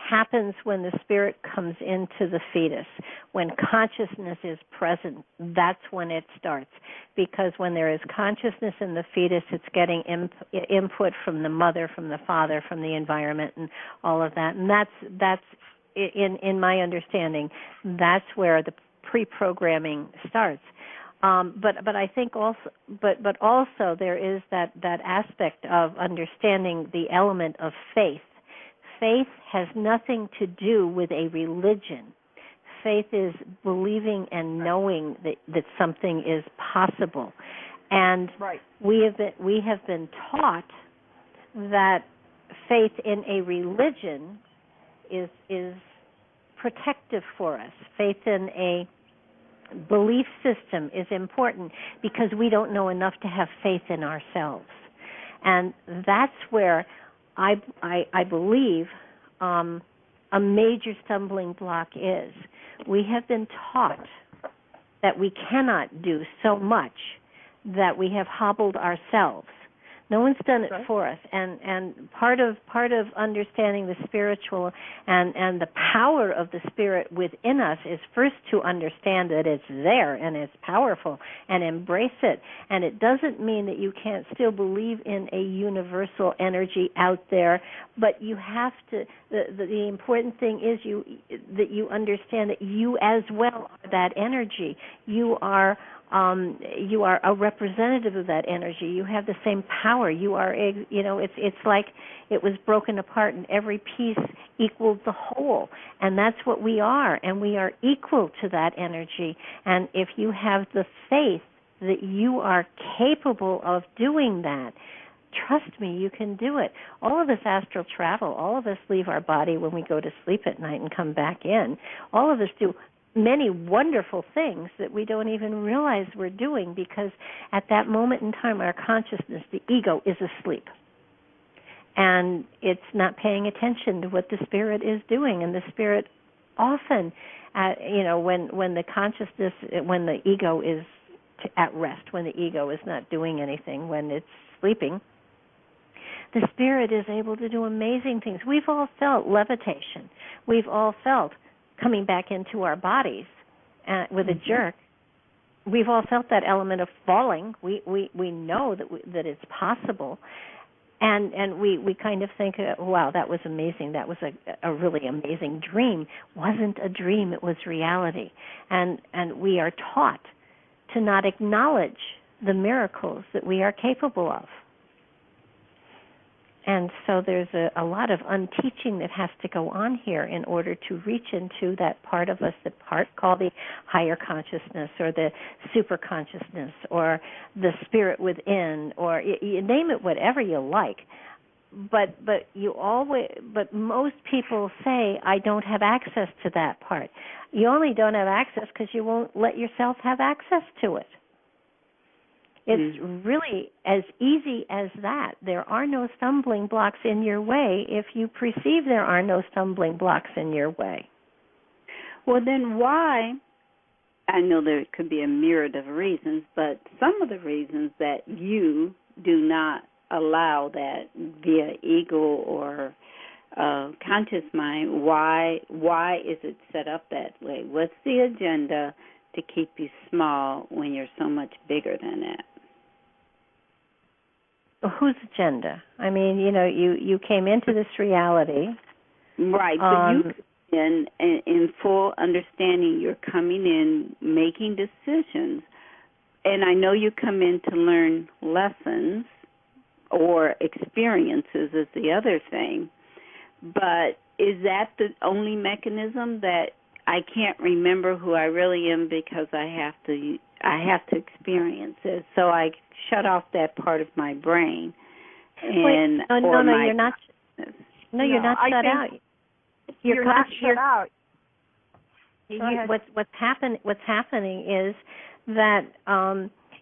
[SPEAKER 2] happens when the spirit comes into the fetus. When consciousness is present, that's when it starts. Because when there is consciousness in the fetus, it's getting input from the mother, from the father, from the environment, and all of that. And that's in my understanding, that's where the pre-programming starts. But I think also, but also there is that aspect of understanding the element of faith. Faith has nothing to do with a religion. Faith is believing and knowing that something is possible. And we have been taught that faith in a religion is protective for us. Faith in a belief system is important because we don't know enough to have faith in ourselves. And that's where I believe a major stumbling block is. We have been taught that we cannot do so much that we have hobbled ourselves. No one's done it for us, and part of understanding the spiritual and the power of the spirit within us is first to understand that it's there and it's powerful and embrace it. And it doesn't mean that you can't still believe in a universal energy out there, but you have to. The important thing is that you understand that you as well are that energy. You are a representative of that energy. You have the same power. You are, it's like it was broken apart and every piece equals the whole. And that's what we are. And we are equal to that energy. And if you have the faith that you are capable of doing that, trust me, you can do it. All of us astral travel. All of us leave our body when we go to sleep at night and come back in. All of us do many wonderful things that we don't even realize we're doing because at that moment in time, our consciousness, the ego, is asleep. And it's not paying attention to what the spirit is doing. And the spirit often, when the consciousness, when the ego is at rest, when the ego is not doing anything, when it's sleeping, the spirit is able to do amazing things. We've all felt levitation. We've all felt coming back into our bodies with a jerk. We've all felt that element of falling. We know that it's possible, and we kind of think, wow, that was amazing. That was a really amazing dream. Wasn't a dream. It was reality. And we are taught to not acknowledge the miracles that we are capable of. And so there's a lot of unteaching that has to go on here in order to reach into that part of us, the part called the higher consciousness or the super consciousness or the spirit within, or you name it, whatever you like. But most people say, I don't have access to that part. You only don't have access because you won't let yourself have access to it. It's really as easy as that. There are no stumbling blocks in your way if you perceive there are no stumbling blocks in your way.
[SPEAKER 3] Well, then why, I know there could be a myriad of reasons, but some of the reasons that you do not allow that via ego or conscious mind, why is it set up that way? What's the agenda to keep you small when you're so much bigger than that?
[SPEAKER 2] Whose agenda? I mean, you came into this reality.
[SPEAKER 3] Right, but you in full understanding, you're coming in, making decisions. And I know you come in to learn lessons or experiences is the other thing. But is that the only mechanism that I can't remember who I really am because I have to experience it. So I shut off that part of my brain. And
[SPEAKER 2] no, you're not. No, you're not shut out.
[SPEAKER 4] You're not shut out.
[SPEAKER 2] What's happening is that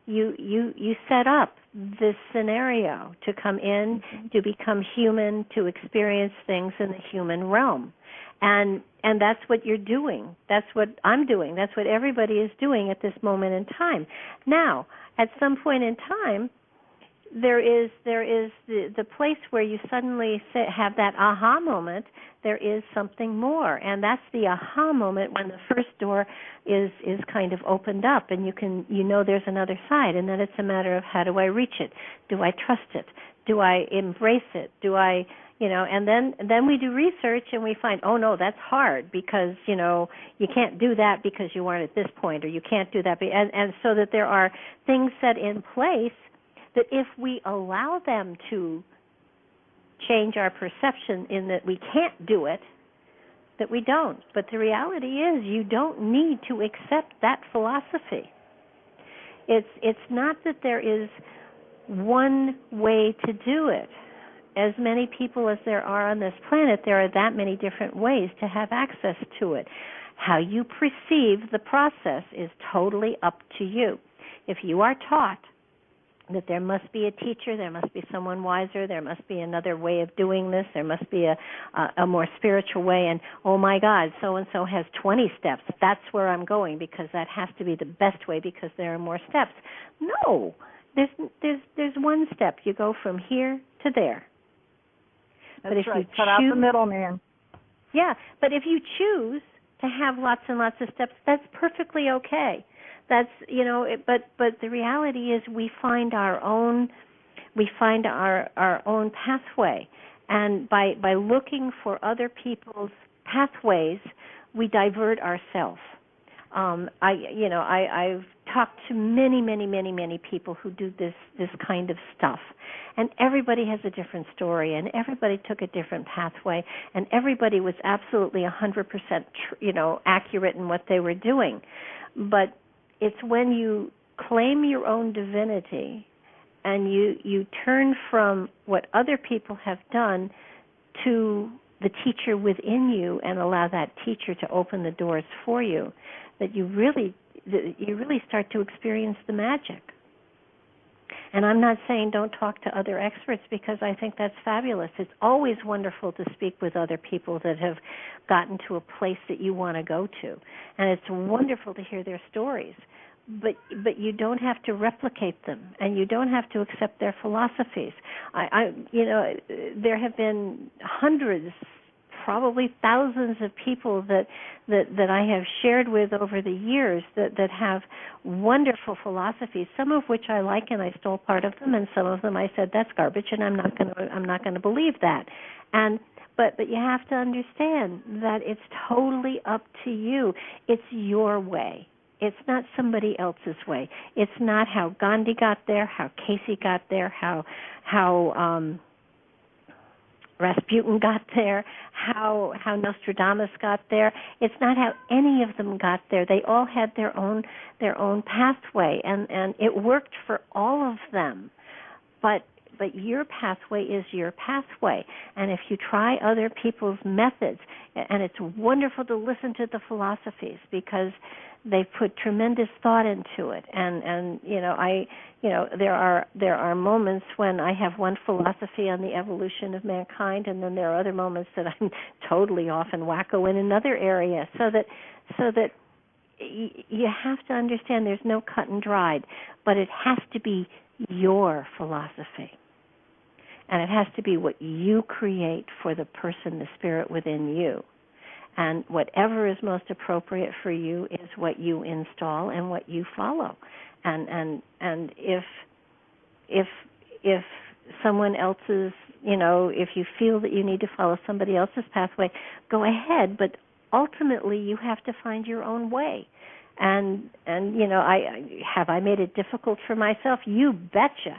[SPEAKER 2] you set up this scenario to come in, to become human, to experience things in the human realm. And that's what you're doing. That's what I'm doing. That's what everybody is doing at this moment in time. Now, at some point in time, there is the place where you suddenly have that aha moment. There is something more, and that's the aha moment when the first door is kind of opened up, and you know there's another side, and then it's a matter of how do I reach it? Do I trust it? Do I embrace it? Do I, and then we do research and we find, oh no, that's hard because you can't do that because you aren't at this point, or you can't do that, and so that there are things set in place that if we allow them to change our perception in that we can't do it, that we don't. But the reality is you don't need to accept that philosophy. It's not that there is one way to do it. As many people as there are on this planet, there are that many different ways to have access to it. How you perceive the process is totally up to you. If you are taught that there must be a teacher, there must be someone wiser, there must be another way of doing this, there must be a more spiritual way, and oh my God, so-and-so has 20 steps, that's where I'm going because that has to be the best way because there are more steps. No, there's one step. You go from here to there.
[SPEAKER 4] That's
[SPEAKER 2] but if
[SPEAKER 4] right.
[SPEAKER 2] you
[SPEAKER 4] Cut out the middleman.
[SPEAKER 2] Yeah, but if you choose to have lots and lots of steps, that's perfectly okay. That's but the reality is we find our own pathway, and by looking for other people's pathways, we divert ourselves. I've talked to many people who do this kind of stuff, and everybody has a different story, and everybody took a different pathway, and everybody was absolutely 100% accurate in what they were doing, but it's when you claim your own divinity and you turn from what other people have done to the teacher within you and allow that teacher to open the doors for you, that you really start to experience the magic. And I'm not saying don't talk to other experts because I think that's fabulous. It's always wonderful to speak with other people that have gotten to a place that you want to go to. And it's wonderful to hear their stories. But you don't have to replicate them, and you don't have to accept their philosophies. There have been hundreds, probably thousands of people that I have shared with over the years that have wonderful philosophies, some of which I like and I stole part of them, and some of them I said that's garbage and I'm not going to believe that. But you have to understand that it's totally up to you. It's your way. It's not somebody else's way. It's not how Gandhi got there, how Casey got there, how Rasputin got there, how Nostradamus got there. It's not how any of them got there. They all had their own pathway, and it worked for all of them. But your pathway is your pathway. And if you try other people's methods, and it's wonderful to listen to the philosophies because they've put tremendous thought into it. And there are moments when I have one philosophy on the evolution of mankind, and then there are other moments that I'm totally off and wacko in another area. So that you have to understand there's no cut and dried, but it has to be your philosophy. And it has to be what you create for the person, the spirit within you. And whatever is most appropriate for you is what you install and what you follow. And if someone else's, if you feel that you need to follow somebody else's pathway, go ahead. But ultimately, you have to find your own way. And have I made it difficult for myself? You betcha.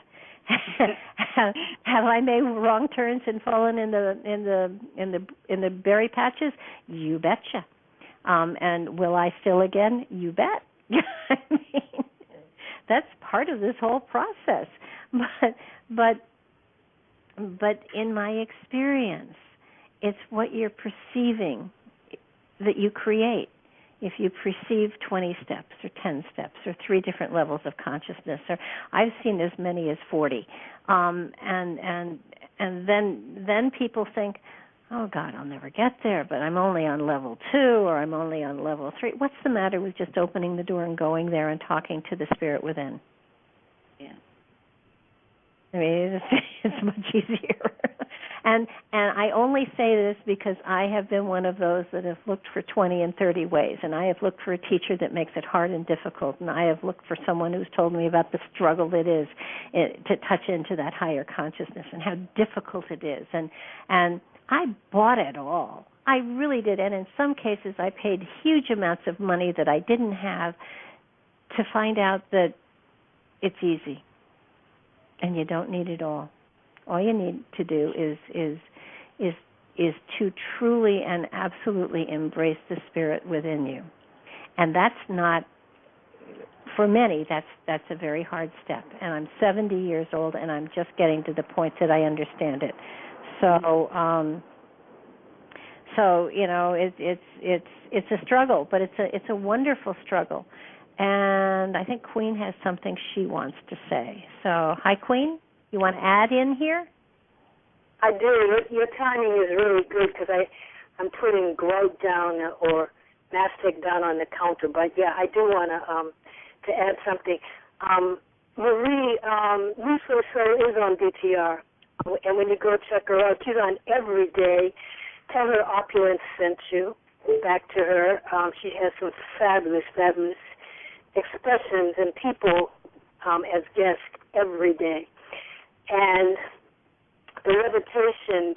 [SPEAKER 2] Have I made wrong turns and fallen in the berry patches? You betcha. And will I still again? You bet. I mean, that's part of this whole process. But in my experience, it's what you're perceiving that you create. If you perceive 20 steps or 10 steps or 3 different levels of consciousness, or I've seen as many as 40, and then people think, oh God, I'll never get there, but I'm only on level 2 or I'm only on level 3. What's the matter with just opening the door and going there and talking to the spirit within?
[SPEAKER 3] Yeah.
[SPEAKER 2] I mean, it's much easier. And I only say this because I have been one of those that have looked for 20 and 30 ways, and I have looked for a teacher that makes it hard and difficult, and I have looked for someone who's told me about the struggle it is to touch into that higher consciousness and how difficult it is. And I bought it all. I really did. And in some cases, I paid huge amounts of money that I didn't have to find out that it's easy and you don't need it all. All you need to do is to truly and absolutely embrace the spirit within you. And that's not, for many, that's a very hard step. And I'm 70 years old, and I'm just getting to the point that I understand it. So you know, it's a struggle, but it's a wonderful struggle. And I think Queen has something she wants to say. So, hi, Queen. You want to add in here?
[SPEAKER 5] I do. Your timing is really good because I'm putting globe down or mastic down on the counter. But yeah, I do want to add something. Marie Luso is on DTR, and when you go check her out, she's on every day. Tell her Opulence sent you back to her. She has some fabulous expressions and people as guests every day. And the levitation,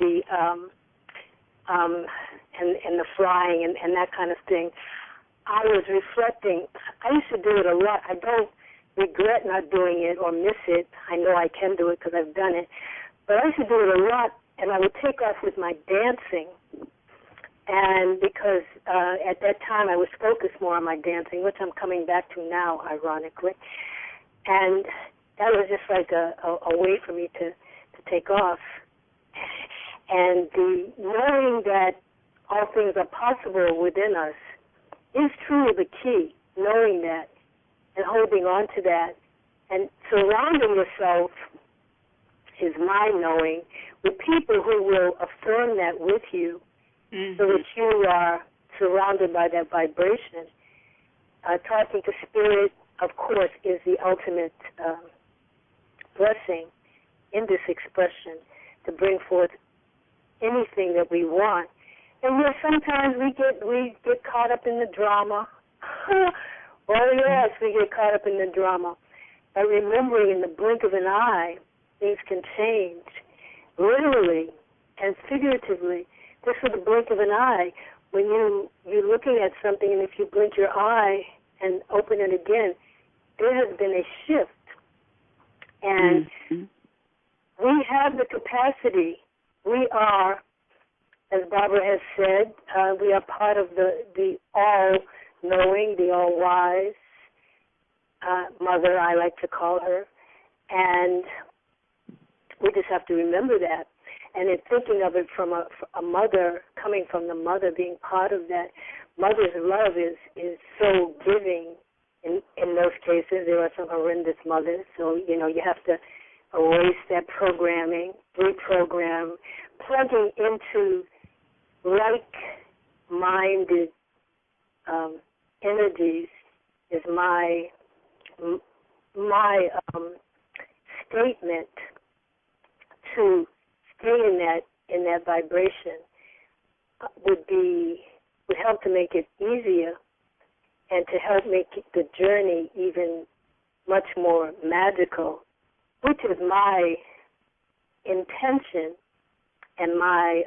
[SPEAKER 5] and the flying and that kind of thing, I was reflecting. I used to do it a lot. I don't regret not doing it or miss it. I know I can do it because I've done it. But I used to do it a lot, and I would take off with my dancing. And because at that time I was focused more on my dancing, which I'm coming back to now, ironically. And that was just like a way for me to take off. And the knowing that all things are possible within us is truly the key, knowing that and holding on to that. And surrounding yourself is my knowing with people who will affirm that with you, so that you are surrounded by that vibration. Talking to spirit, of course, is the ultimate blessing in this expression to bring forth anything that we want. And yes, sometimes we get caught up in the drama. Oh yes, we get caught up in the drama. But remembering in the blink of an eye, things can change, literally and figuratively. Just with the blink of an eye, when you're looking at something, and if you blink your eye and open it again, there has been a shift. And we have the capacity. We are, as Barbara has said, we are part of the all-knowing, the all-wise mother, I like to call her. And we just have to remember that. And in thinking of it from a mother, coming from the mother, being part of that, mother's love is so giving. In those cases, there are some horrendous mothers, so, you have to erase that programming, reprogram, plugging into like-minded energies is my statement to stay in that vibration would help to make it easier and to help make the journey even much more magical, which is my intention and my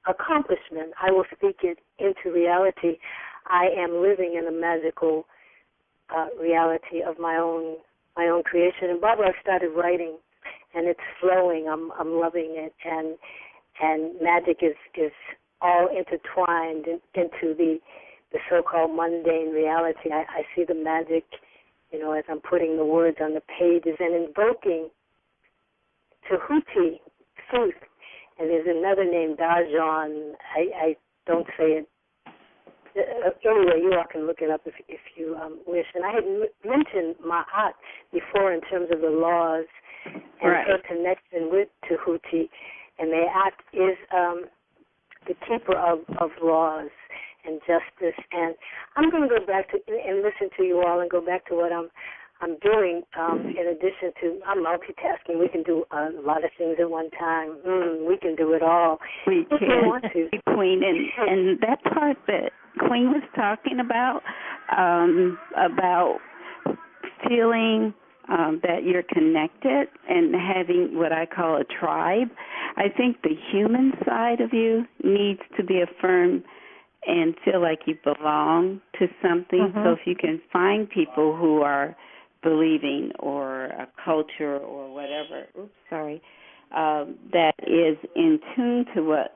[SPEAKER 5] accomplishment. I will speak it into reality. I am living in a magical reality of my own creation. And Barbara, I started writing, and it's flowing. I'm loving it, and magic is all intertwined into the the so-called mundane reality. I see the magic, as I'm putting the words on the pages and invoking Tahuti, truth. And there's another name, Dajan. I don't say it. Anyway, you all can look it up if you wish. And I had mentioned Ma'at before in terms of the laws and her connection with Tahuti. And Ma'at is the keeper of laws and justice. And I'm going to go back to and listen to you all and go back to what I'm doing. In addition to, I'm multitasking. We can do a lot of things at one time. We can do it all.
[SPEAKER 3] We
[SPEAKER 5] if
[SPEAKER 3] can,
[SPEAKER 5] we want to.
[SPEAKER 3] Queen, and that part that Queen was talking about feeling that you're connected and having what I call a tribe. I think the human side of you needs to be affirmed and feel like you belong to something. So if you can find people who are believing or a culture or whatever, that is in tune to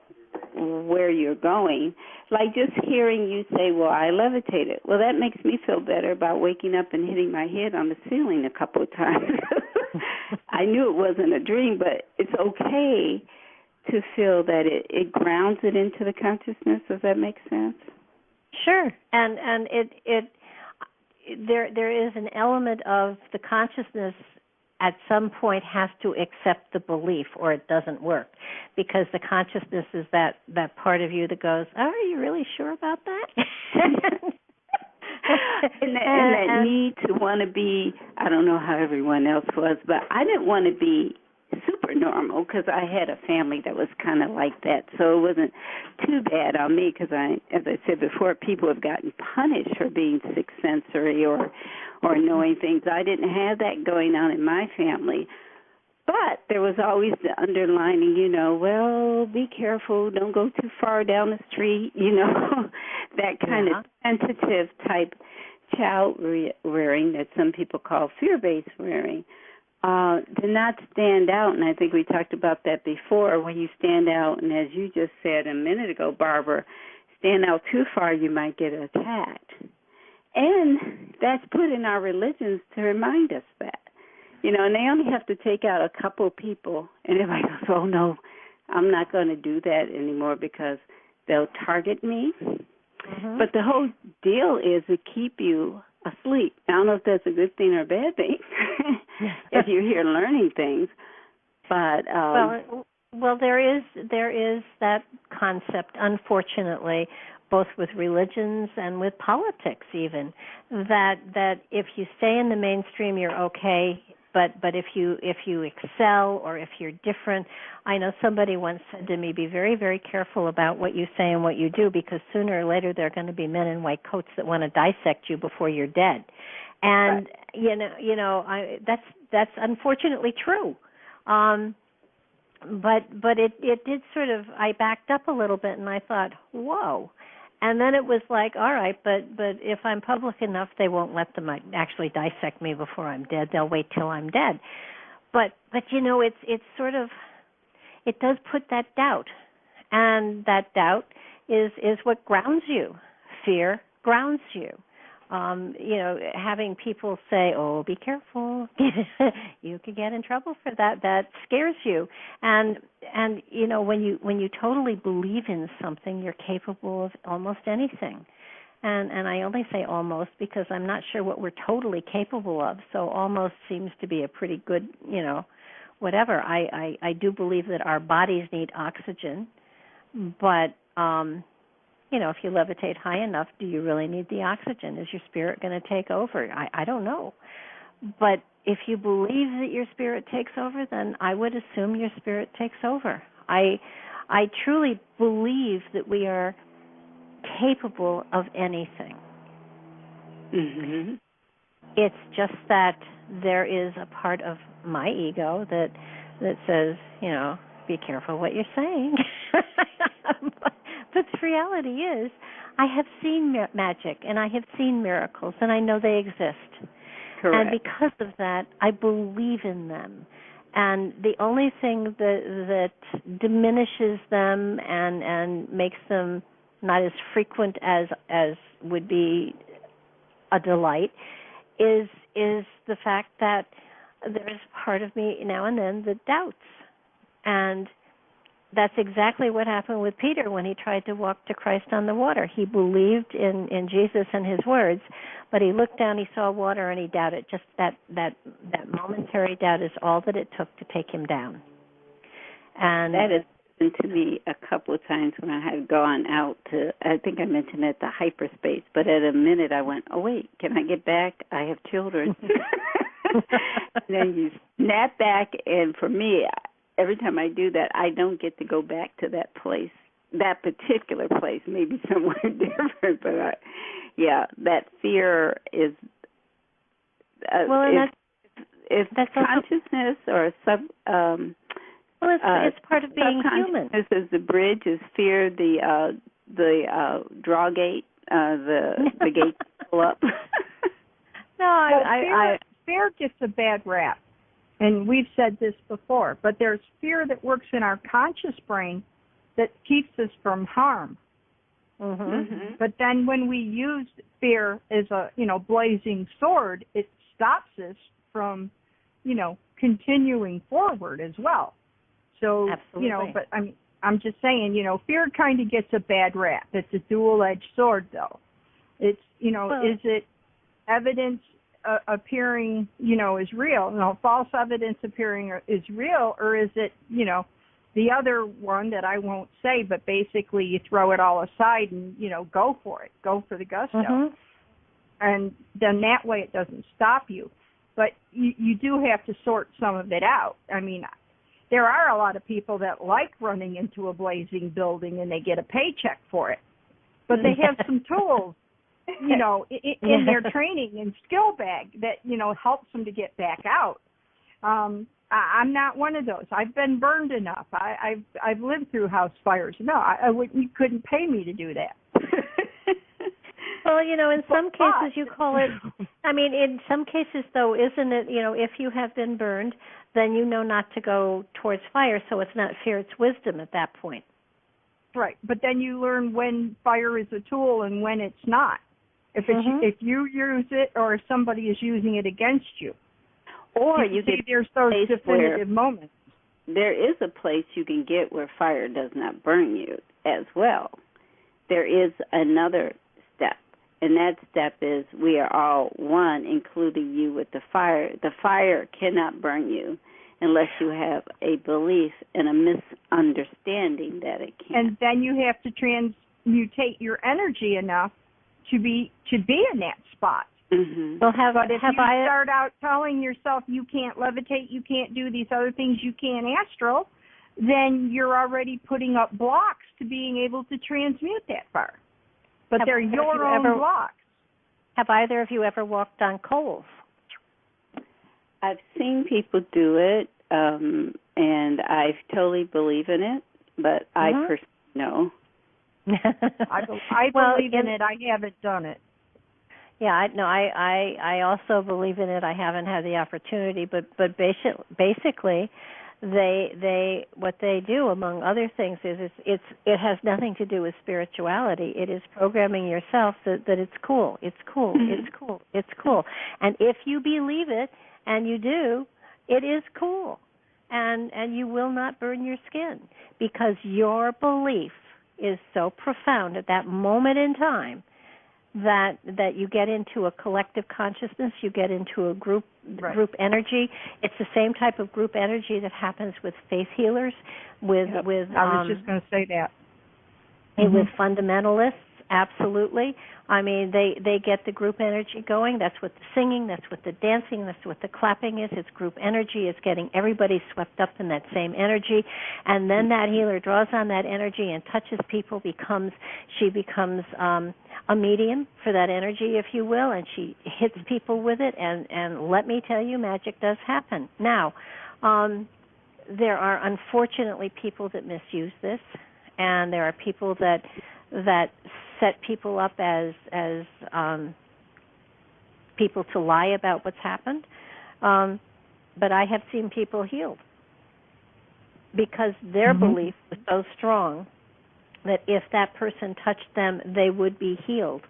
[SPEAKER 3] where you're going, like just hearing you say, well, I levitated. Well, that makes me feel better about waking up and hitting my head on the ceiling a couple of times. I knew it wasn't a dream, but it's okay to feel that it grounds it into the consciousness. Does that make sense?
[SPEAKER 2] Sure. And there is an element of the consciousness at some point has to accept the belief or it doesn't work, because the consciousness is that part of you that goes, oh, are you really sure about that?
[SPEAKER 3] and that need to want to be, I don't know how everyone else was, but I didn't want to be super normal because I had a family that was kind of like that, so it wasn't too bad on me because as I said before, people have gotten punished for being sixth sensory or knowing things. I didn't have that going on in my family, but there was always the underlining, well, be careful, don't go too far down the street, that kind of tentative type child rearing that some people call fear-based rearing. To not stand out, and I think we talked about that before, when you stand out, and as you just said a minute ago, Barbara, stand out too far, you might get attacked. And that's put in our religions to remind us that. And they only have to take out a couple people, and everybody goes, oh, no, I'm not going to do that anymore because they'll target me. But the whole deal is to keep you asleep. I don't know if that's a good thing or a bad thing if you're here learning things. But
[SPEAKER 2] well, there is that concept, unfortunately, both with religions and with politics even, that if you stay in the mainstream, you're okay. But if you excel or if you're different, I know somebody once said to me, be very, very careful about what you say and what you do, because sooner or later there are going to be men in white coats that want to dissect you before you're dead. And that's unfortunately true. But it did sort of, I backed up a little bit and I thought, whoa. And then it was like, all right, but if I'm public enough, they won't let them actually dissect me before I'm dead. They'll wait till I'm dead. But it's sort of, it does put that doubt, and that doubt is what grounds you. Fear grounds you. Having people say, "Oh, be careful, you could get in trouble for that," that scares you. And when you totally believe in something, you're capable of almost anything. And I only say almost because I'm not sure what we're totally capable of. So almost seems to be a pretty good, whatever. I do believe that our bodies need oxygen, but if you levitate high enough, do you really need the oxygen? Is your spirit going to take over? I don't know. But if you believe that your spirit takes over, then I would assume your spirit takes over. I truly believe that we are capable of anything. It's just that there is a part of my ego that says, be careful what you're saying. But the reality is, I have seen magic and I have seen miracles, and I know they exist.
[SPEAKER 3] Correct.
[SPEAKER 2] And because of that, I believe in them. And the only thing that diminishes them and makes them not as frequent as would be a delight, is the fact that there's part of me now and then that doubts. And that's exactly what happened with Peter when he tried to walk to Christ on the water. He believed in Jesus and his words, but he looked down, he saw water, and he doubted. Just that momentary doubt is all that it took to take him down. And
[SPEAKER 3] that has happened to me a couple of times when I had gone out to, I think I mentioned it, the hyperspace, but at a minute I went, oh, wait, can I get back? I have children. And then you snap back, and for me, every time I do that, I don't get to go back to that place, that particular place, maybe somewhere different. But, that fear is, if that's consciousness or
[SPEAKER 2] it's part of being human.
[SPEAKER 3] This is the bridge, is fear the draw gate, the gate pull up.
[SPEAKER 4] No, fear gets a bad rap. And we've said this before, but there's fear that works in our conscious brain that keeps us from harm.
[SPEAKER 2] Mm-hmm.
[SPEAKER 3] Mm-hmm.
[SPEAKER 4] But then when we use fear as a, blazing sword, it stops us from, continuing forward as well. So,
[SPEAKER 2] absolutely.
[SPEAKER 4] But I'm just saying, fear kind of gets a bad rap. It's a dual-edged sword, though. It's, is it evidence appearing, is real? False evidence appearing is real, or is it, the other one that I won't say, but basically you throw it all aside and, go for it. Go for the gusto.
[SPEAKER 2] Mm-hmm.
[SPEAKER 4] And then that way it doesn't stop you. But you do have to sort some of it out. I mean, there are a lot of people that like running into a blazing building and they get a paycheck for it. But they have some tools, in their training and skill bag that, helps them to get back out. I'm not one of those. I've been burned enough. I've lived through house fires. No, you couldn't pay me to do that.
[SPEAKER 2] Well, in some cases you call it, in some cases, though, isn't it, if you have been burned, then you know not to go towards fire, so it's not fear, it's wisdom at that point.
[SPEAKER 4] Right, but then you learn when fire is a tool and when it's not. If you use it or if somebody is using it against you.
[SPEAKER 3] Or
[SPEAKER 4] you see there's those definitive moments.
[SPEAKER 3] There is a place you can get where fire does not burn you as well. There is another step, and that step is we are all one, including you with the fire. The fire cannot burn you unless you have a belief and a misunderstanding that it can.
[SPEAKER 4] And then you have to transmutate your energy enough to be in that spot.
[SPEAKER 3] Mm-hmm.
[SPEAKER 2] Well,
[SPEAKER 4] but if you start out telling yourself you can't levitate, you can't do these other things, you can't astral, then you're already putting up blocks to being able to transmute that fire. But they're your own blocks.
[SPEAKER 2] Have either of you ever walked on coals?
[SPEAKER 3] I've seen people do it, and I totally believe in it, but I personally know.
[SPEAKER 4] I believe in it. I haven't done it.
[SPEAKER 2] Yeah, I also believe in it. I haven't had the opportunity, but basically, they what they do, among other things, is it has nothing to do with spirituality. It is programming yourself that it's cool, it's cool, it's cool, it's cool. And if you believe it, and you do, it is cool, and you will not burn your skin because your belief is so profound at that moment in time that you get into a collective consciousness, you get into a group energy. It's the same type of group energy that happens with faith healers, with
[SPEAKER 4] I was just going to say that.
[SPEAKER 2] With fundamentalists, absolutely. I mean, they get the group energy going. That's what the singing, that's what the dancing, that's what the clapping is. It's group energy. It's getting everybody swept up in that same energy. And then that healer draws on that energy and touches people, she becomes a medium for that energy, if you will, and she hits people with it. And let me tell you, magic does happen. Now, there are unfortunately people that misuse this, and there are people that set people up as people to lie about what's happened. But I have seen people healed because their belief was so strong that if that person touched them, they would be healed.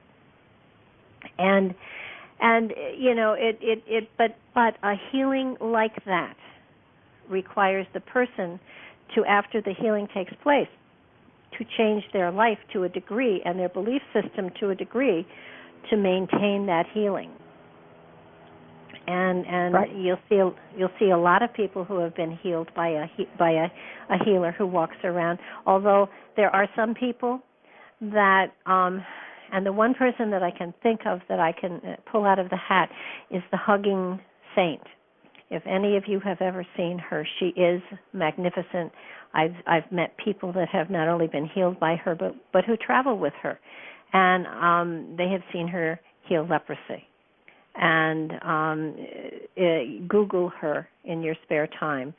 [SPEAKER 2] And but a healing like that requires the person to, after the healing takes place, to change their life to a degree and their belief system to a degree to maintain that healing. And
[SPEAKER 3] right.
[SPEAKER 2] you'll see a lot of people who have been healed by a healer who walks around. Although there are some people that and the one person that I can think of that I can pull out of the hat is the hugging saint. If any of you have ever seen her, she is magnificent. I've met people that have not only been healed by her, but who travel with her, and they have seen her heal leprosy. And Google her in your spare time.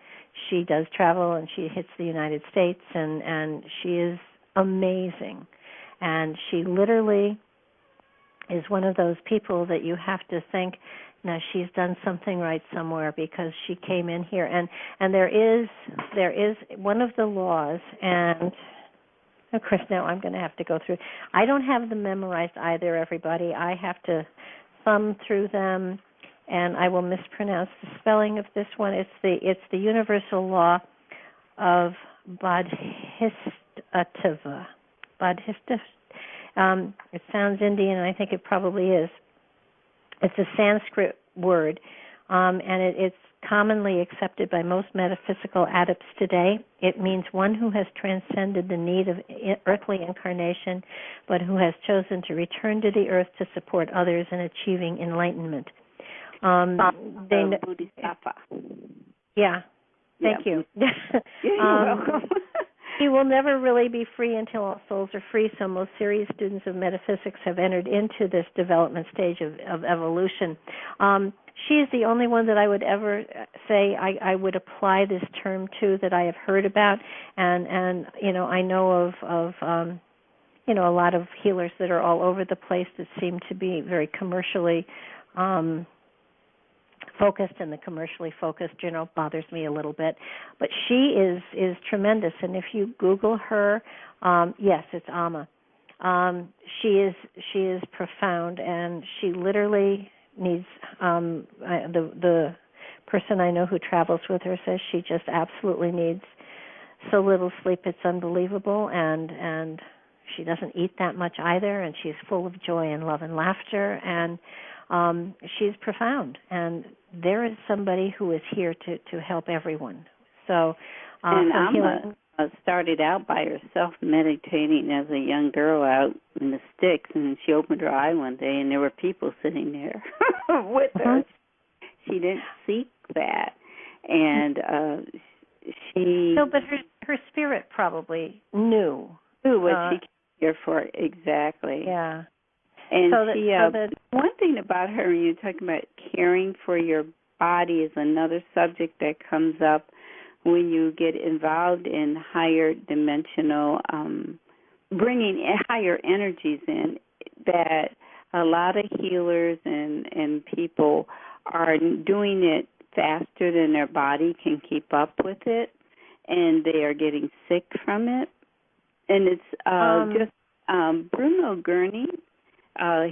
[SPEAKER 2] She does travel, and she hits the United States, and she is amazing. And she literally is one of those people that you have to think, now she's done something right somewhere because she came in here. And there is one of the laws, and of course now I'm going to have to go through. I don't have them memorized either, everybody. I have to thumb through them, and I will mispronounce the spelling of this one. It's the universal law of Bodhisattva. It sounds Indian, and I think it probably is. It's a Sanskrit word, and it's commonly accepted by most metaphysical adepts today. It means one who has transcended the need of earthly incarnation, but who has chosen to return to the earth to support others in achieving enlightenment.
[SPEAKER 3] Bodhisattva.
[SPEAKER 2] Yeah. Thank you.
[SPEAKER 3] You're welcome.
[SPEAKER 2] He will never really be free until all souls are free, so most serious students of metaphysics have entered into this development stage of evolution. She is the only one that I would ever say I would apply this term to that I have heard about, and I know of a lot of healers that are all over the place that seem to be very commercially focused, and the commercially focused, bothers me a little bit. But she is tremendous, and if you Google her, yes, it's Amma. She is profound, and she literally needs. The person I know who travels with her says she just absolutely needs so little sleep it's unbelievable, and she doesn't eat that much either, and she's full of joy and love and laughter, and she's profound, and there is somebody who is here to help everyone. So,
[SPEAKER 3] and Amma started out by herself meditating as a young girl out in the sticks, and she opened her eye one day, and there were people sitting there with her. She didn't seek that, and she.
[SPEAKER 2] No, but her spirit probably knew
[SPEAKER 3] what she came here for exactly.
[SPEAKER 2] Yeah.
[SPEAKER 3] And one thing about her, when you're talking about caring for your body, is another subject that comes up when you get involved in higher dimensional, bringing higher energies in, that a lot of healers and people are doing it faster than their body can keep up with it, and they are getting sick from it. And it's Bruno Gurney.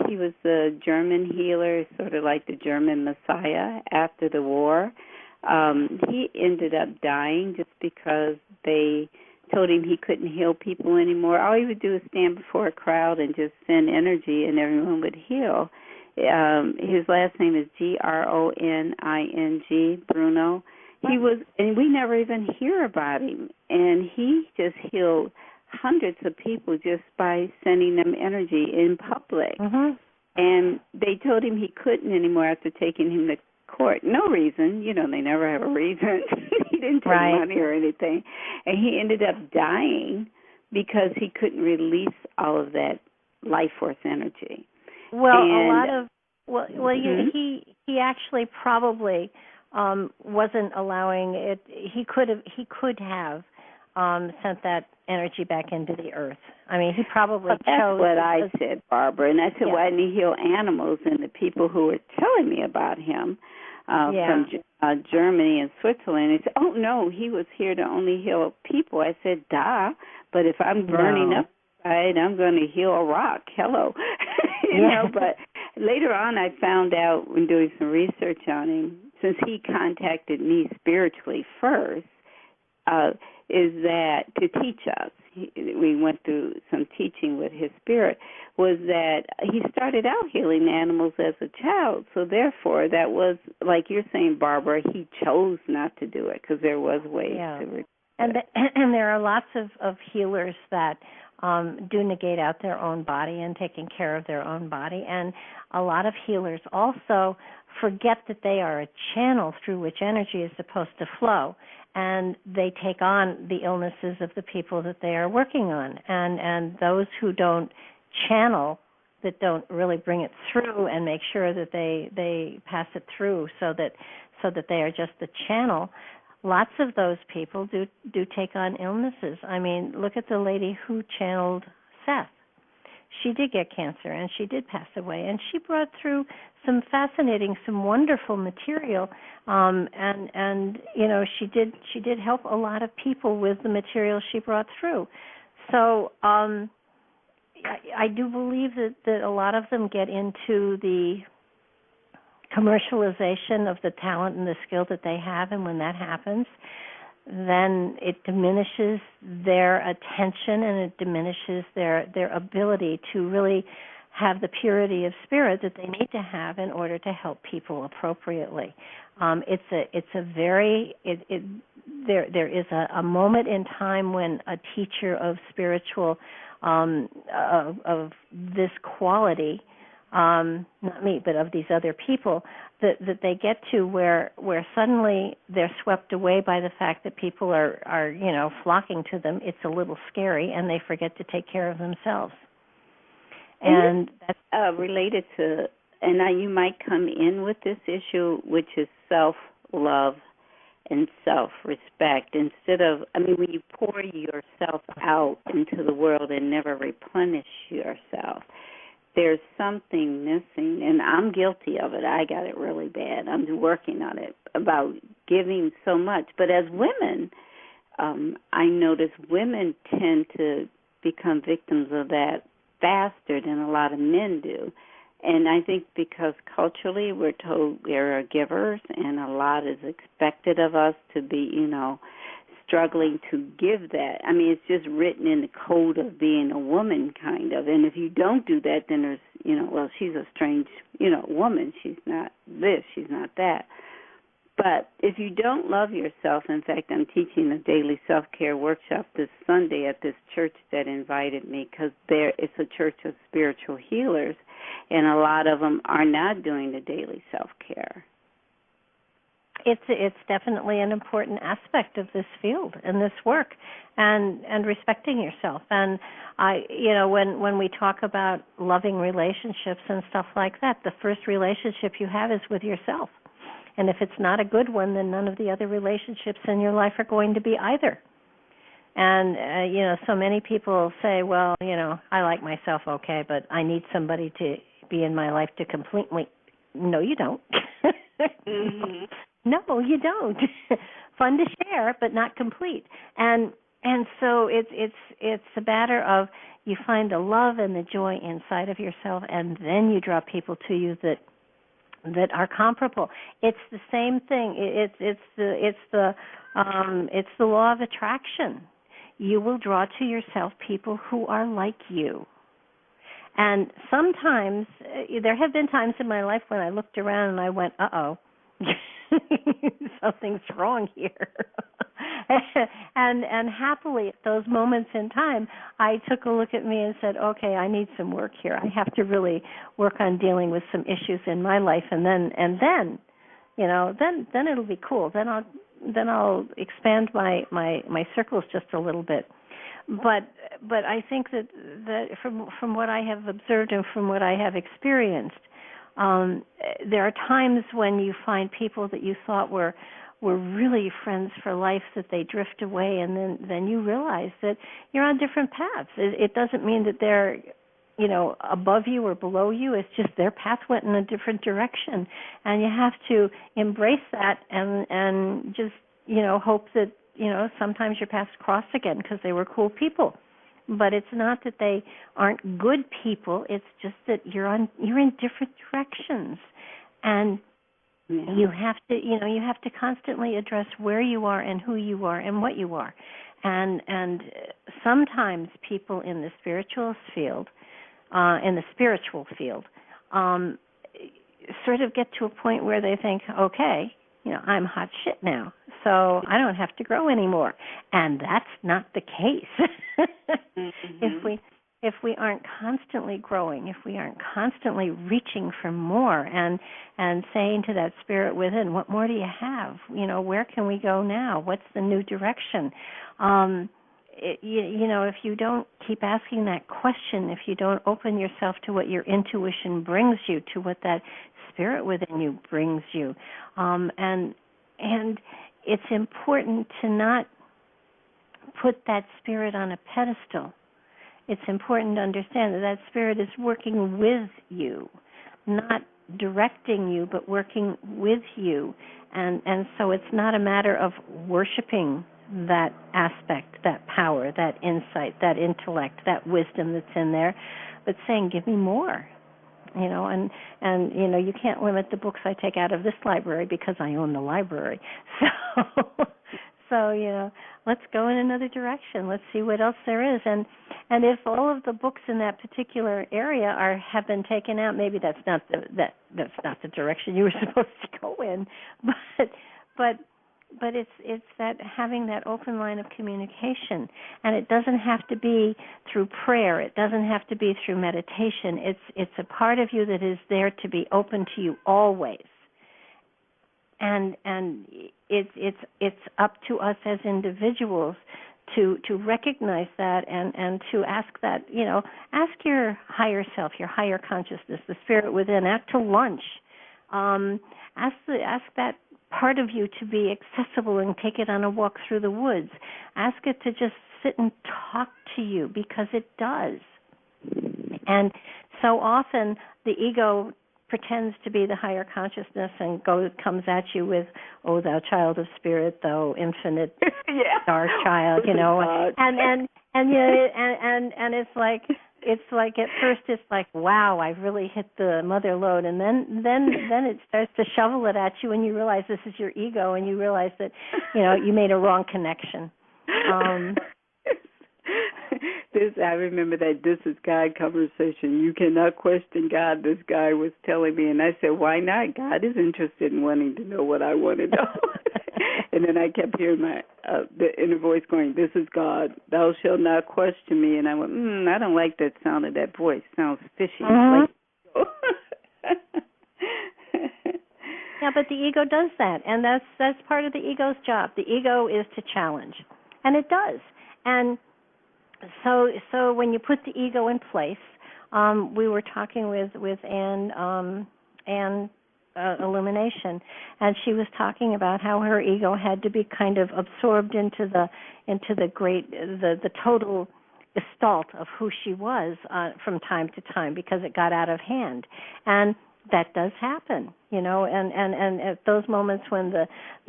[SPEAKER 3] He was the German healer, sort of like the German Messiah after the war. He ended up dying just because they told him he couldn't heal people anymore. All he would do is stand before a crowd and just send energy, and everyone would heal. His last name is Groning, Bruno. He was, and we never even hear about him. And he just healed hundreds of people just by sending them energy in public.
[SPEAKER 2] Mm-hmm.
[SPEAKER 3] And they told him he couldn't anymore after taking him to court. No reason. They never have a reason. He didn't take money or anything. And he ended up dying because he couldn't release all of that life force energy.
[SPEAKER 2] Well, he actually probably wasn't allowing it. He could have sent that energy back into the earth. I mean, he probably chose.
[SPEAKER 3] That's what I said, Barbara, and I said, why didn't he heal animals? And the people who were telling me about him from Germany and Switzerland, they said, oh, no, he was here to only heal people. I said, duh, But if I'm burning up inside, I'm going to heal a rock. Hello. you know, but later on I found out when doing some research on him, since he contacted me spiritually first, is that to teach us, we went through some teaching with his spirit, was that he started out healing animals as a child. So therefore, that was, like you're saying, Barbara, he chose not to do it because there was ways to
[SPEAKER 2] and there are lots of healers that do negate out their own body and taking care of their own body. And a lot of healers also forget that they are a channel through which energy is supposed to flow. And they take on the illnesses of the people that they are working on. And those who don't channel, that don't really bring it through and make sure that they pass it through so that they are just the channel, lots of those people do take on illnesses. I mean, look at the lady who channeled Seth. She did get cancer, and she did pass away, and she brought through some fascinating, some wonderful material, and you know, she did help a lot of people with the material she brought through. So I do believe that a lot of them get into the commercialization of the talent and the skill that they have, and when that happens, then it diminishes their attention and it diminishes their ability to really have the purity of spirit that they need to have in order to help people appropriately. There is a moment in time when a teacher of spiritual of this quality, not me, but of these other people, that they get to where suddenly they're swept away by the fact that people are you know, flocking to them. It's a little scary, and they forget to take care of themselves. And that's
[SPEAKER 3] related to, and now you might come in with this issue, which is self-love and self-respect. Instead of, I mean, when you pour yourself out into the world and never replenish yourself, there's something missing, and I'm guilty of it. I got it really bad. I'm working on it, about giving so much. But as women, I notice women tend to become victims of that faster than a lot of men do. And I think because culturally we're told we're givers and a lot is expected of us to be, you know, struggling to give that. I mean, it's just written in the code of being a woman, kind of. And if you don't do that, then there's, you know, well, she's a strange, you know, woman. She's not this, she's not that. But if you don't love yourself, in fact, I'm teaching a daily self-care workshop this Sunday at this church that invited me, because it's a church of spiritual healers, and a lot of them are not doing the daily self-care.
[SPEAKER 2] It's definitely an important aspect of this field and this work, and respecting yourself. And when we talk about loving relationships and stuff like that, the first relationship you have is with yourself. And if it's not a good one, then none of the other relationships in your life are going to be either. And so many people say, well, I like myself okay, but I need somebody to be in my life to complete me. No, you don't.
[SPEAKER 3] Mm-hmm.
[SPEAKER 2] No, you don't. Fun to share, but not complete. And so it's a matter of you find the love and the joy inside of yourself, and then you draw people to you that are comparable. It's the same thing. It's the law of attraction. You will draw to yourself people who are like you. And sometimes there have been times in my life when I looked around and I went, uh-oh, something's wrong here. and happily at those moments in time, I took a look at me and said, okay, I need some work here. I have to really work on dealing with some issues in my life, and then it'll be cool. Then I'll expand my circles just a little bit. But I think that from what I have observed and from what I have experienced, there are times when you find people that you thought were really friends for life, that they drift away, and then you realize that you're on different paths. It doesn't mean that they're, above you or below you. It's just their path went in a different direction, and you have to embrace that and just, hope that, sometimes your paths cross again because they were cool people. But it's not that they aren't good people. It's just that you're in different directions, and you have to constantly address where you are and who you are and what you are. And sometimes people in the spiritual field, sort of get to a point where they think, okay, I'm hot shit now, so I don't have to grow anymore. And that's not the case. Mm-hmm. If we aren't constantly growing, if we aren't constantly reaching for more and saying to that spirit within, what more do you have? Where can we go now? What's the new direction? If you don't keep asking that question, if you don't open yourself to what your intuition brings you, to what that spirit within you brings you, and it's important to not put that spirit on a pedestal. It's important to understand that spirit is working with you, not directing you, but working with you. And so it's not a matter of worshiping that aspect, that power, that insight, that intellect, that wisdom that's in there, but saying, give me more. And you can't limit the books I take out of this library because I own the library. So let's go in another direction. Let's see what else there is. And if all of the books in that particular area have been taken out, maybe that's not the direction you were supposed to go in. But it's that having that open line of communication, and it doesn't have to be through prayer. It doesn't have to be through meditation. It's a part of you that is there to be open to you always. And it's up to us as individuals to recognize that and to ask that, ask your higher self, your higher consciousness, the spirit within, out to lunch. Ask that part of you to be accessible and take it on a walk through the woods. Ask it to just sit and talk to you, because it does. And so often the ego pretends to be the higher consciousness and comes at you with, "Oh, thou child of spirit, thou infinite star child," and it's like at first it's like, wow, I've really hit the mother lode, and then it starts to shovel it at you, and you realize this is your ego, and you realize that you made a wrong connection.
[SPEAKER 3] I remember that "This is God" conversation. You cannot question God, this guy was telling me, and I said, why not? God is interested in wanting to know what I want to know. And then I kept hearing the inner voice going, "This is God, thou shalt not question me." And I went, I don't like that sound of that voice. Sounds fishy.
[SPEAKER 2] Mm-hmm. Yeah, but the ego does that, and that's part of the ego's job. The ego is to challenge, and it does. And so when you put the ego in place, we were talking with Anne Illumination, and she was talking about how her ego had to be kind of absorbed into the total gestalt of who she was from time to time, because it got out of hand. And that does happen, and at those moments when the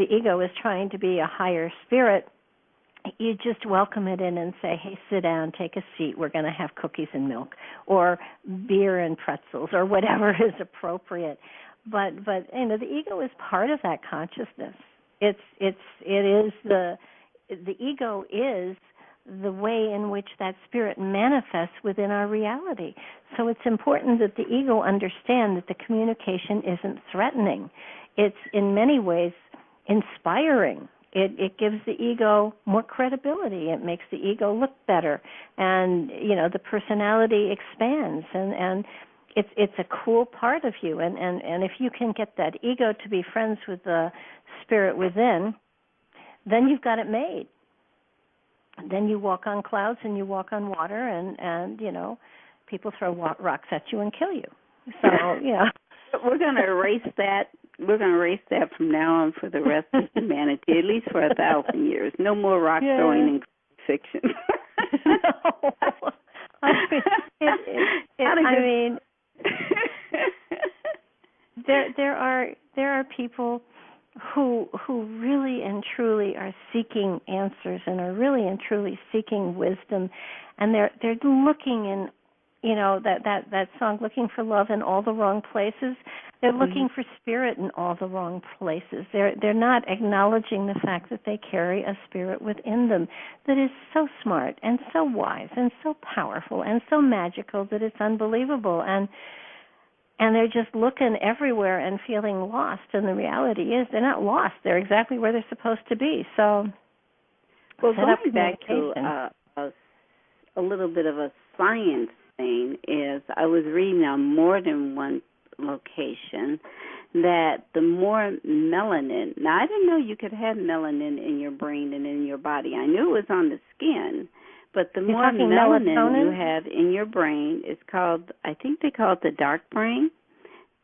[SPEAKER 2] ego is trying to be a higher spirit, you just welcome it in and say, "Hey, sit down, take a seat. We're going to have cookies and milk, or beer and pretzels, or whatever is appropriate." But the ego is part of that consciousness. The ego is the way in which that spirit manifests within our reality. So it's important that the ego understand that the communication isn't threatening. It's in many ways inspiring. It gives the ego more credibility. It makes the ego look better, and the personality expands, and it's a cool part of you. And if you can get that ego to be friends with the spirit within, then you've got it made. Then you walk on clouds and you walk on water, and people throw rocks at you and kill you. So
[SPEAKER 3] we're going to erase that. We're going to erase that from now on for the rest of humanity, at least for 1,000 years. No more rock throwing in fiction.
[SPEAKER 2] No. There are people who really and truly are seeking answers and are really and truly seeking wisdom, and they're looking in, that song, looking for love in all the wrong places. They're looking for spirit in all the wrong places. They're not acknowledging the fact that they carry a spirit within them that is so smart and so wise and so powerful and so magical that it's unbelievable. And they're just looking everywhere and feeling lost. And the reality is they're not lost. They're exactly where they're supposed to be. So,
[SPEAKER 3] well, going back to a little bit of a science thing is I was reading on more than one location that the more melanin, now I didn't know you could have melanin in your brain and in your body. I knew it was on the skin, but the more melanin you have in your brain, it's called, I think they call it the dark brain,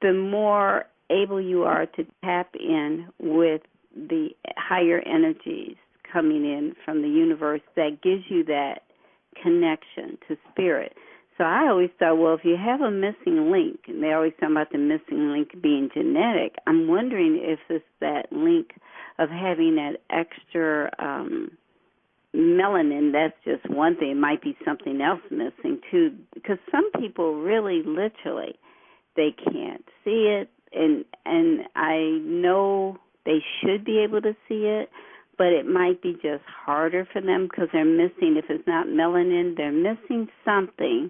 [SPEAKER 3] the more able you are to tap in with the higher energies coming in from the universe that gives you that connection to spirit. So I always thought, well, if you have a missing link, and they always talk about the missing link being genetic, I'm wondering if it's that link of having that extra melanin. That's just one thing. It might be something else missing, too, because some people really, literally, they can't see it, and I know they should be able to see it, but it might be just harder for them because they're missing, if it's not melanin, they're missing something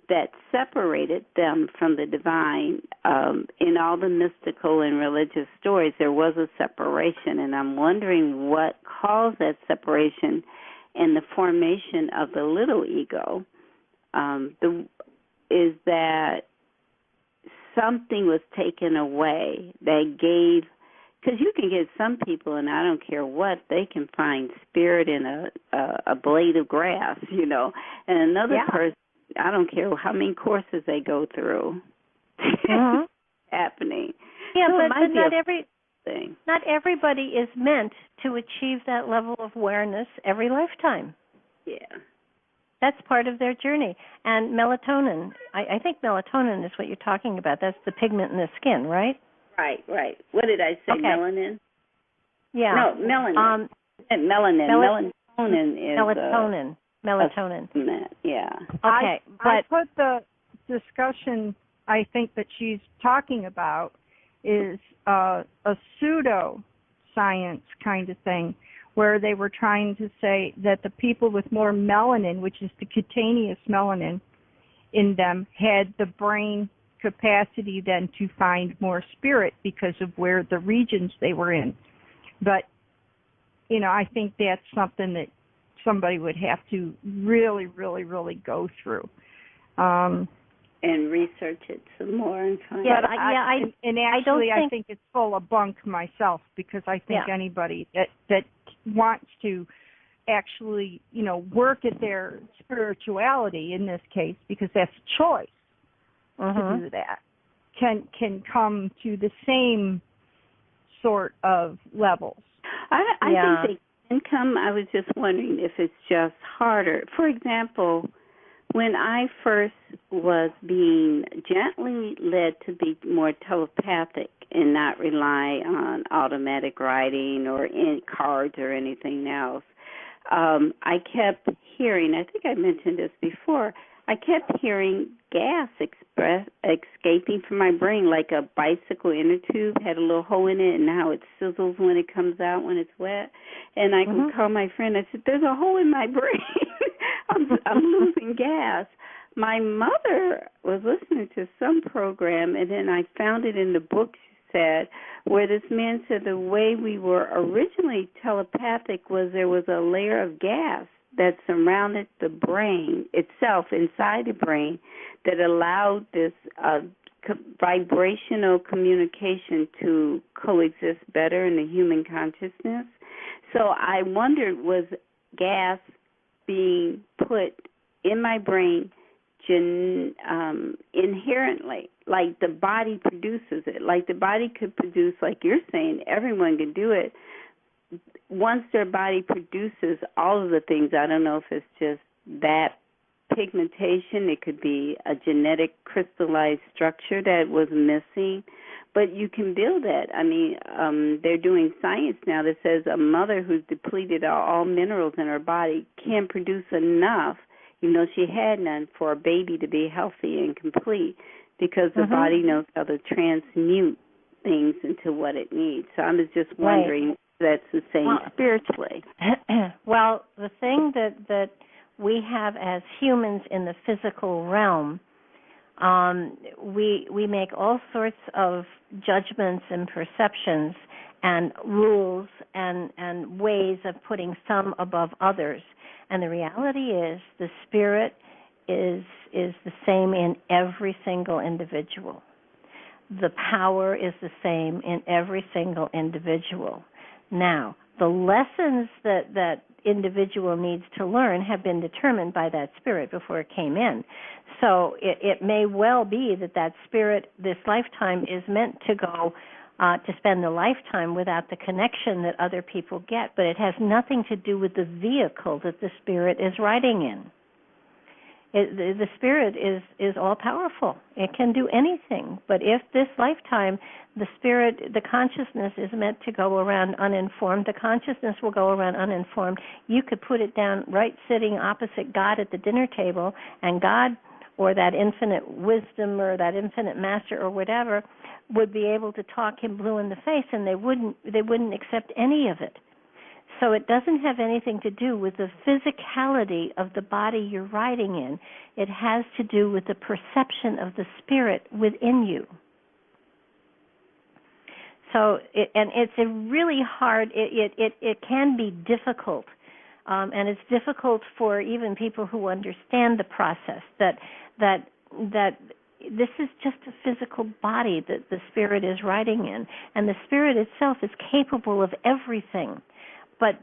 [SPEAKER 3] that separated them from the divine. In all the mystical and religious stories, there was a separation, and I'm wondering what caused that separation and the formation of the little ego. Is that something was taken away that gave, because you can get some people, and I don't care what, they can find spirit in a blade of grass, and another person, I don't care how many courses they go through. Happening.
[SPEAKER 2] Yeah,
[SPEAKER 3] so
[SPEAKER 2] but not everybody is meant to achieve that level of awareness every lifetime.
[SPEAKER 3] Yeah.
[SPEAKER 2] That's part of their journey. And melatonin, I think melatonin is what you're talking about. That's the pigment in the skin, right?
[SPEAKER 3] Right. What did I say, melanin?
[SPEAKER 2] Yeah.
[SPEAKER 3] No, melanin. Melatonin is...
[SPEAKER 2] Melatonin.
[SPEAKER 3] Yeah.
[SPEAKER 2] Okay.
[SPEAKER 4] I put the discussion I think that she's talking about is a pseudo-science kind of thing, where they were trying to say that the people with more melanin, which is the cutaneous melanin in them, had the brain capacity then to find more spirit because of where the regions they were in. But, I think that's something that somebody would have to really, really, really go through.
[SPEAKER 3] And research it some more and find
[SPEAKER 2] out.
[SPEAKER 4] I think it's full of bunk myself, because I think anybody that wants to actually, work at their spirituality in this case, because that's a choice to do that, can come to the same sort of levels.
[SPEAKER 3] I think they can come. I was just wondering if it's just harder. For example, when I first was being gently led to be more telepathic and not rely on automatic writing or in cards or anything else, I kept hearing, I think I mentioned this before, I kept hearing gas escaping from my brain, like a bicycle inner tube had a little hole in it, and how it sizzles when it comes out when it's wet. And I could call my friend. I said, "There's a hole in my brain. I'm losing gas." My mother was listening to some program, and then I found it in the book, she said, where this man said the way we were originally telepathic was there was a layer of gas that surrounded the brain itself, inside the brain, that allowed this vibrational communication to coexist better in the human consciousness. So I wondered, was gas being put in my brain inherently, like the body produces it, like the body could produce, like you're saying, everyone can do it. Once their body produces all of the things, I don't know if it's just that pigmentation, it could be a genetic crystallized structure that was missing, But you can build that. I mean, they're doing science now that says a mother who's depleted all minerals in her body can't produce enough, even though she had none, for a baby to be healthy and complete, because the body knows how to transmute things into what it needs. So I was just wondering if that's the same spiritually.
[SPEAKER 2] Well, the thing that we have as humans in the physical realm, we make all sorts of judgments and perceptions and rules and ways of putting some above others. And the reality is the spirit is the same in every single individual. The power is the same in every single individual. Now, the lessons that individual needs to learn have been determined by that spirit before it came in. So it may well be that spirit, this lifetime, is meant to go to spend the lifetime without the connection that other people get, but it has nothing to do with the vehicle that the spirit is riding in. The spirit is all-powerful. It can do anything. But if this lifetime, the spirit, the consciousness is meant to go around uninformed, the consciousness will go around uninformed. You could put it down right sitting opposite God at the dinner table, and God, or that infinite wisdom or that infinite master or whatever, would be able to talk him blue in the face, and they wouldn't accept any of it. So it doesn't have anything to do with the physicality of the body you're riding in. It has to do with the perception of the spirit within you. So, it's a really hard, it can be difficult, and it's difficult for even people who understand the process, that this is just a physical body that the spirit is riding in, and the spirit itself is capable of everything. But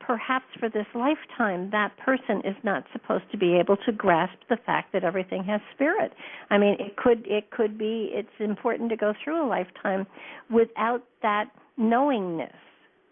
[SPEAKER 2] perhaps for this lifetime, that person is not supposed to be able to grasp the fact that everything has spirit. I mean, it could be, it's important to go through a lifetime without that knowingness.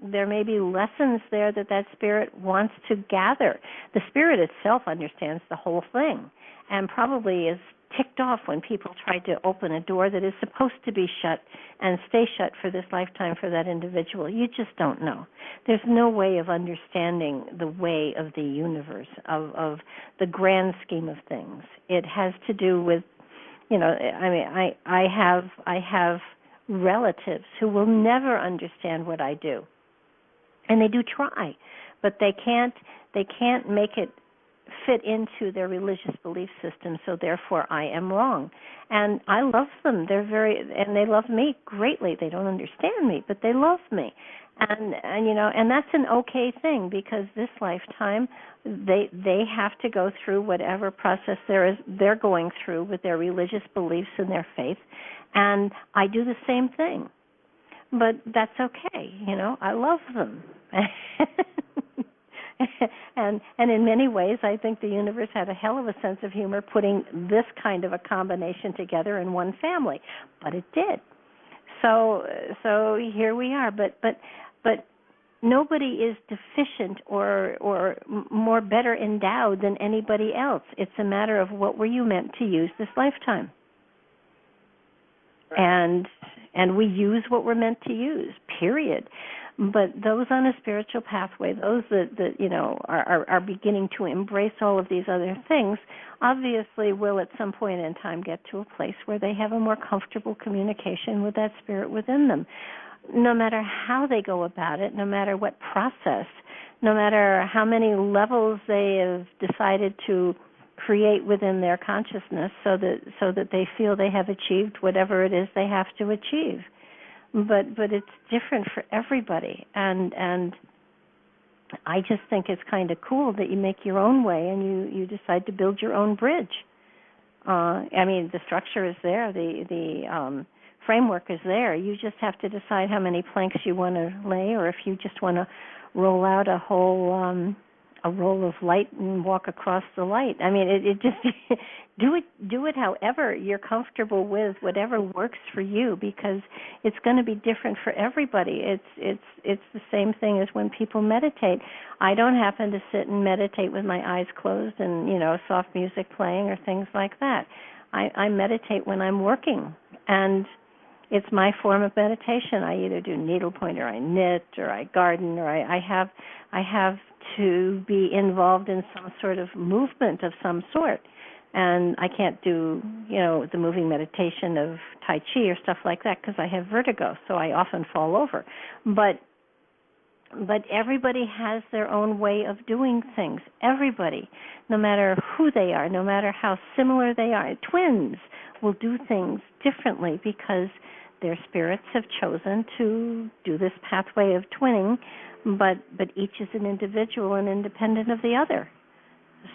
[SPEAKER 2] There may be lessons there that spirit wants to gather. The spirit itself understands the whole thing and probably is ticked off when people try to open a door that is supposed to be shut and stay shut for this lifetime for that individual. You just don't know. There's no way of understanding the way of the universe, of the grand scheme of things. It has to do with, I mean, I have relatives who will never understand what I do. And they do try, but they can't make it fit into their religious belief system, so therefore I am wrong. And I love them. And they love me greatly. They don't understand me, but they love me. And that's an okay thing, because this lifetime they have to go through whatever process they're going through with their religious beliefs and their faith. And I do the same thing. But that's okay, I love them. And in many ways, I think the universe had a hell of a sense of humor putting this kind of a combination together in one family, but it did. So here we are. But nobody is deficient or more better endowed than anybody else. It's a matter of what were you meant to use this lifetime. Right. And we use what we're meant to use, period. But those on a spiritual pathway, those that are beginning to embrace all of these other things, obviously will at some point in time get to a place where they have a more comfortable communication with that spirit within them. No matter how they go about it, no matter what process, no matter how many levels they have decided to create within their consciousness so that they feel they have achieved whatever it is they have to achieve. But it's different for everybody, and I just think it's kind of cool that you make your own way and you decide to build your own bridge. I mean, the structure is there, the framework is there. You just have to decide how many planks you want to lay, or if you just want to roll out a whole a roll of light and walk across the light. I mean, it just do it however you're comfortable with, whatever works for you, because it's going to be different for everybody. It's the same thing as when people meditate. I don't happen to sit and meditate with my eyes closed and soft music playing or things like that. I meditate when I'm working, and It's my form of meditation. I either do needlepoint, or I knit, or I garden, or I have to be involved in some sort of movement of some sort. And I can't do, the moving meditation of Tai Chi or stuff like that because I have vertigo, so I often fall over. But everybody has their own way of doing things. Everybody, no matter who they are, no matter how similar they are. Twins will do things differently because their spirits have chosen to do this pathway of twinning, but each is an individual and independent of the other.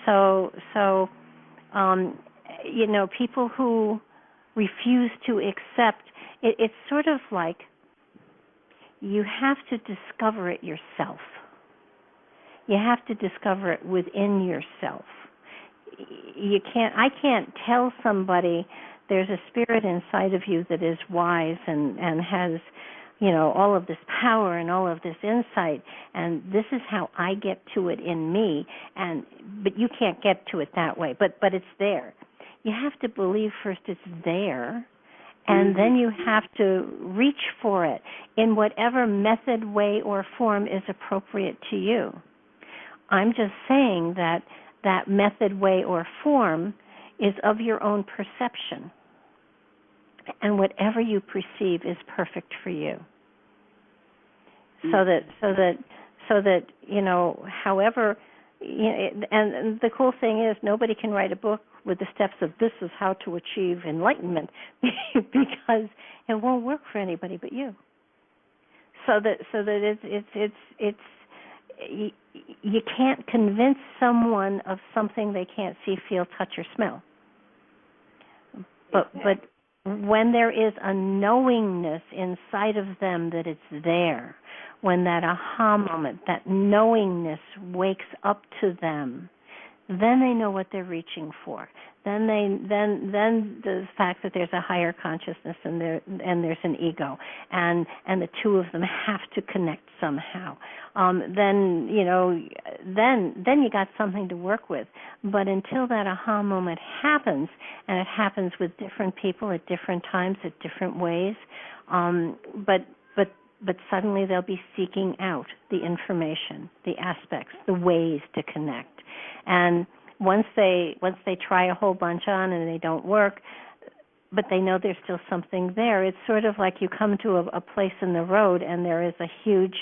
[SPEAKER 2] So people who refuse to accept, it's sort of like you have to discover it yourself. You have to discover it within yourself. I can't tell somebody there's a spirit inside of you that is wise and has, all of this power and all of this insight, and this is how I get to it in me, but you can't get to it that way, but it's there. You have to believe first it's there, and then you have to reach for it in whatever method, way, or form is appropriate to you. I'm just saying that method, way, or form is of your own perception. And whatever you perceive is perfect for you. So that however, and the cool thing is nobody can write a book with the steps of this is how to achieve enlightenment because it won't work for anybody but you. So that it's you can't convince someone of something they can't see, feel, touch, or smell. But when there is a knowingness inside of them that it's there, when that aha moment, that knowingness wakes up to them, then they know what they're reaching for. Then the fact that there's a higher consciousness and there's an ego, and the two of them have to connect somehow. Then you got something to work with. But until that aha moment happens, and it happens with different people at different times, at different ways, but suddenly they'll be seeking out the information, the aspects, the ways to connect. And once they try a whole bunch on and they don't work, but they know there's still something there, it's sort of like you come to a place in the road and there is a huge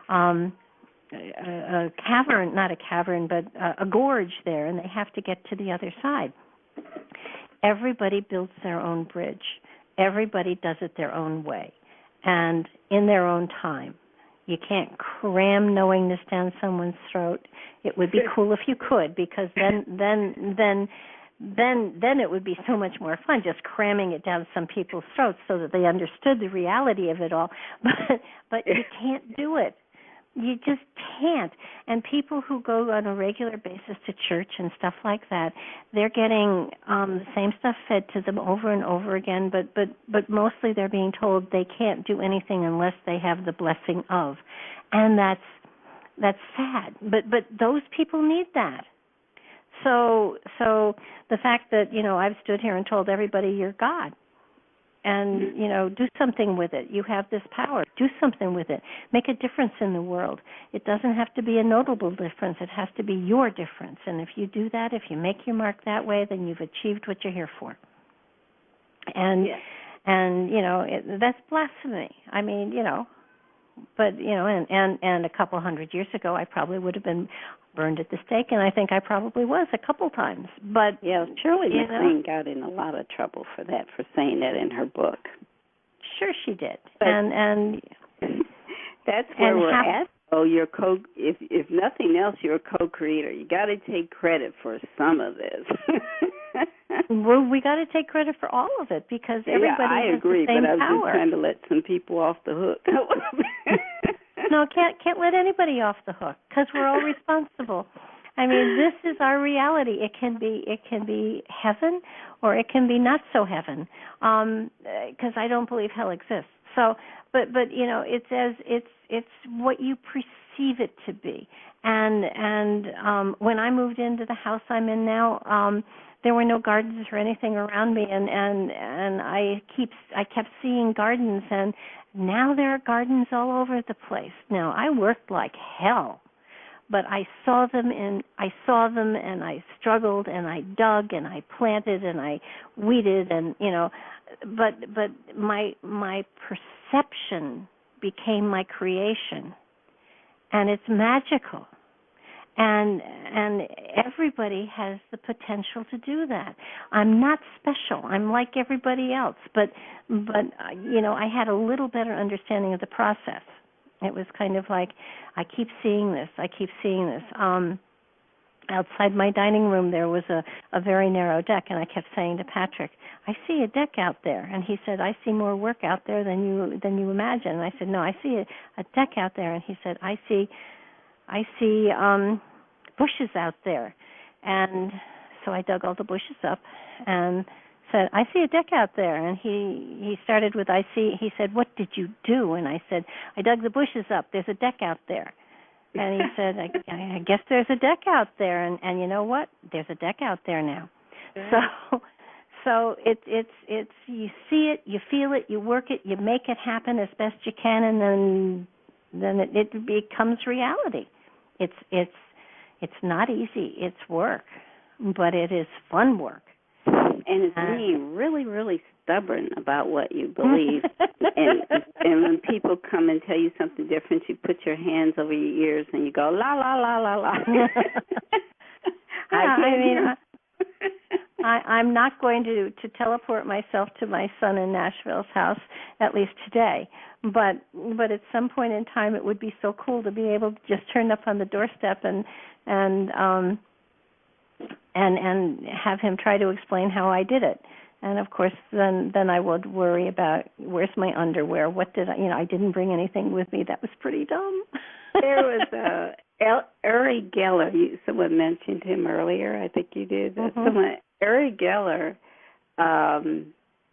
[SPEAKER 2] a cavern, not a cavern, but a gorge there, and they have to get to the other side. Everybody builds their own bridge. Everybody does it their own way and in their own time. You can't cram knowingness down someone's throat. It would be cool if you could, because then it would be so much more fun just cramming it down some people's throats so that they understood the reality of it all. But you can't do it. You just can't. And people who go on a regular basis to church and stuff like that, they're getting the same stuff fed to them over and over again, but mostly they're being told they can't do anything unless they have the blessing of. And that's sad. But those people need that. So the fact that, I've stood here and told everybody you're God, and, do something with it. You have this power. Do something with it. Make a difference in the world. It doesn't have to be a notable difference. It has to be your difference. And if you do that, if you make your mark that way, then you've achieved what you're here for. And, that's blasphemy. I mean, but, and a couple hundred years ago, I probably would have been burned at the stake, and I think I probably was a couple times. But
[SPEAKER 3] yeah, Shirley MacLaine got in a lot of trouble for that, for saying that in her book.
[SPEAKER 2] Sure, she did.
[SPEAKER 3] But
[SPEAKER 2] and
[SPEAKER 3] that's where we're at. Oh, if nothing else, you're a co-creator. You got to take credit for some of this.
[SPEAKER 2] Well, we got to take credit for all of it because everybody has
[SPEAKER 3] agree,
[SPEAKER 2] the same
[SPEAKER 3] but I was
[SPEAKER 2] power.
[SPEAKER 3] just trying to let some people off the hook.
[SPEAKER 2] No, can't let anybody off the hook because we're all responsible. I mean, this is our reality. It can be heaven, or it can be not so heaven, because I don't believe hell exists. So, but it's what you perceive it to be. And when I moved into the house I'm in now, there were no gardens or anything around me, and I kept seeing gardens, and now there are gardens all over the place. Now, I worked like hell, but I saw them and I struggled and I dug and I planted and I weeded, and but my perception became my creation, and it's magical. And everybody has the potential to do that. I'm not special. I'm like everybody else, but I had a little better understanding of the process. It was kind of like, I keep seeing this. Outside my dining room there was a very narrow deck, and I kept saying to Patrick, I see a deck out there. And he said, I see more work out there than you imagine. And I said, no, I see a deck out there. And he said, I see bushes out there. And so I dug all the bushes up and said, I see a deck out there. And he started with, he said, what did you do? And I said, I dug the bushes up. There's a deck out there. And he said, I guess there's a deck out there. And you know what? There's a deck out there now. Yeah. So it's you see it, you feel it, you work it, you make it happen as best you can, and then it becomes reality. It's not easy. It's work, but it is fun work.
[SPEAKER 3] And it's being really, really stubborn about what you believe. and when people come and tell you something different, you put your hands over your ears and you go, la, la, la, la, la.
[SPEAKER 2] I'm not going to teleport myself to my son in Nashville's house, at least today. But at some point in time, it would be so cool to be able to just turn up on the doorstep and have him try to explain how I did it. And of course, then I would worry about, where's my underwear? What did I didn't bring anything with me. That was pretty dumb.
[SPEAKER 3] There was Uri Geller. Someone mentioned him earlier. I think you did. Uri Geller.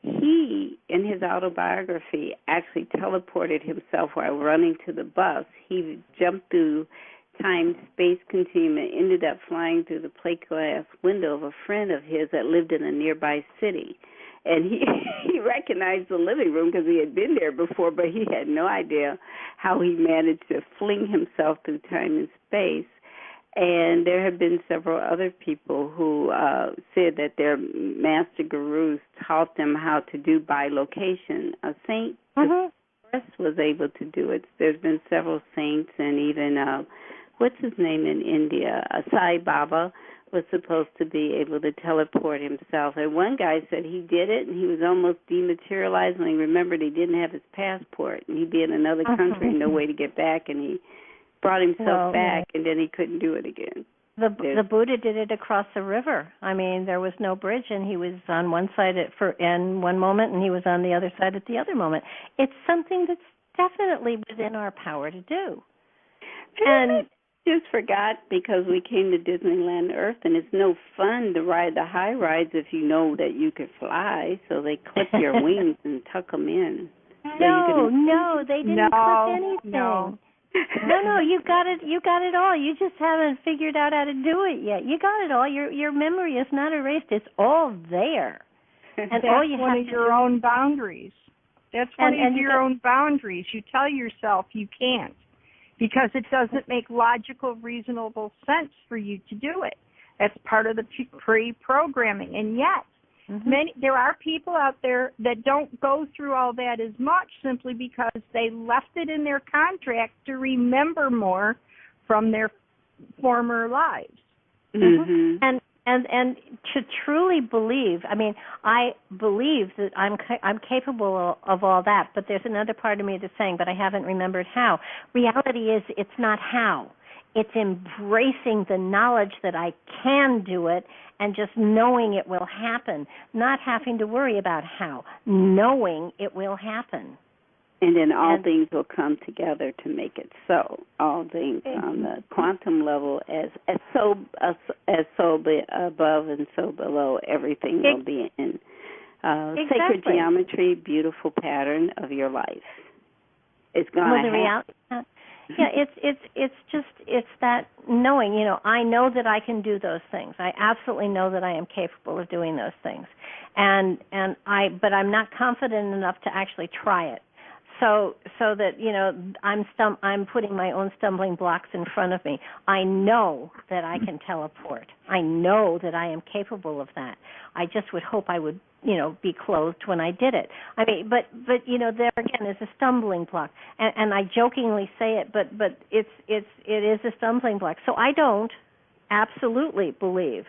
[SPEAKER 3] He, in his autobiography, actually teleported himself while running to the bus. He jumped through time-space continuum and ended up flying through the plate glass window of a friend of his that lived in a nearby city. And he recognized the living room because he had been there before, but he had no idea how he managed to fling himself through time and space. And there have been several other people who said that their master gurus taught them how to do bilocation. A saint was able to do it. There's been several saints, and even, what's his name in India? Sai Baba was supposed to be able to teleport himself. And one guy said he did it, and he was almost dematerialized when he remembered he didn't have his passport, and he'd be in another country and no way to get back, and he brought himself back, and then he couldn't do it again.
[SPEAKER 2] The Buddha did it across the river. I mean, there was no bridge, and he was on one side in one moment, and he was on the other side at the other moment. It's something that's definitely within our power to do.
[SPEAKER 3] And I just forgot, because we came to Disneyland Earth, and it's no fun to ride the high rides if you know that you could fly, so they clip your wings and tuck them in.
[SPEAKER 2] No, they didn't clip anything. No, you got it all. You just haven't figured out how to do it yet. You got it all. Your memory is not erased. It's all there.
[SPEAKER 4] And that's one of your own boundaries. That's one of your own boundaries. You tell yourself you can't, because it doesn't make logical, reasonable sense for you to do it. That's part of the pre-programming. And yet, there are people out there that don't go through all that as much, simply because they left it in their contract to remember more from their former lives.
[SPEAKER 2] And to truly believe, I mean, I believe that I'm capable of all that, but there's another part of me that's saying, but I haven't remembered how. Reality is, it's not how. It's embracing the knowledge that I can do it and just knowing it will happen, not having to worry about how, knowing it will happen.
[SPEAKER 3] And then all things will come together to make it so. All things on the quantum level, as so above and so below, everything will be in sacred geometry, beautiful pattern of your life. It's going to happen.
[SPEAKER 2] Yeah, it's that knowing, I know that I can do those things. I absolutely know that I am capable of doing those things, but I'm not confident enough to actually try it. So that I'm putting my own stumbling blocks in front of me. I know that I can teleport. I know that I am capable of that. I just would hope I would be clothed when I did it. I mean, but there again is a stumbling block, and I jokingly say it, but it is a stumbling block. So I don't absolutely believe.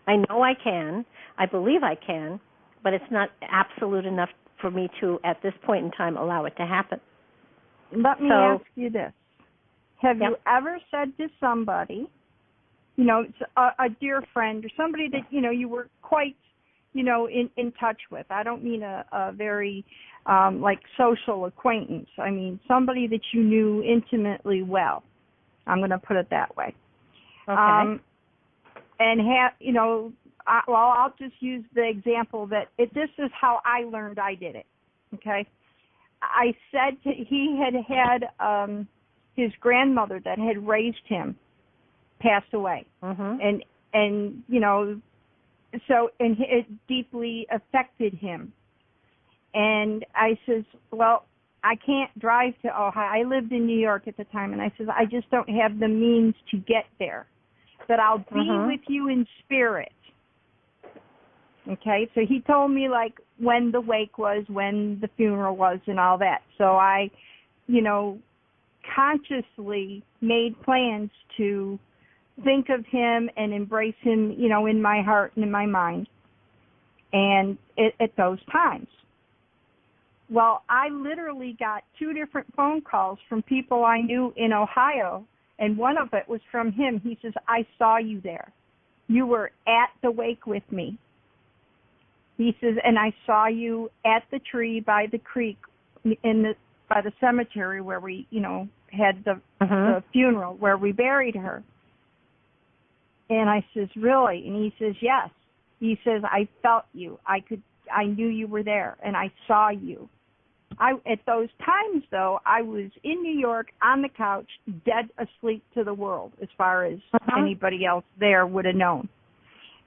[SPEAKER 2] I know I can. I believe I can, but it's not absolute enough for me to, at this point in time, allow it to happen.
[SPEAKER 4] Let me ask you this. Have you ever said to somebody, a dear friend or somebody that, you were quite, in touch with? I don't mean a very, social acquaintance. I mean somebody that you knew intimately well. I'm going to put it that way.
[SPEAKER 2] Okay.
[SPEAKER 4] I'll just use the example that this is how I learned I did it, okay? I said he had his grandmother that had raised him passed away.
[SPEAKER 2] Mm-hmm.
[SPEAKER 4] And it deeply affected him. And I says, well, I can't drive to Ohio. I lived in New York at the time, and I says, I just don't have the means to get there. But I'll be with you in spirit. Okay, so he told me when the wake was, when the funeral was, and all that. So I, consciously made plans to think of him and embrace him, in my heart and in my mind, and at those times. Well, I literally got 2 different phone calls from people I knew in Ohio, and one of it was from him. He says, I saw you there. You were at the wake with me. He says, and I saw you at the tree by the creek by the cemetery where we, had the funeral, where we buried her. And I says, really? And he says, yes. He says, I felt you. I knew you were there, and I saw you. At those times, though, I was in New York on the couch, dead asleep to the world, as far as anybody else there would have known.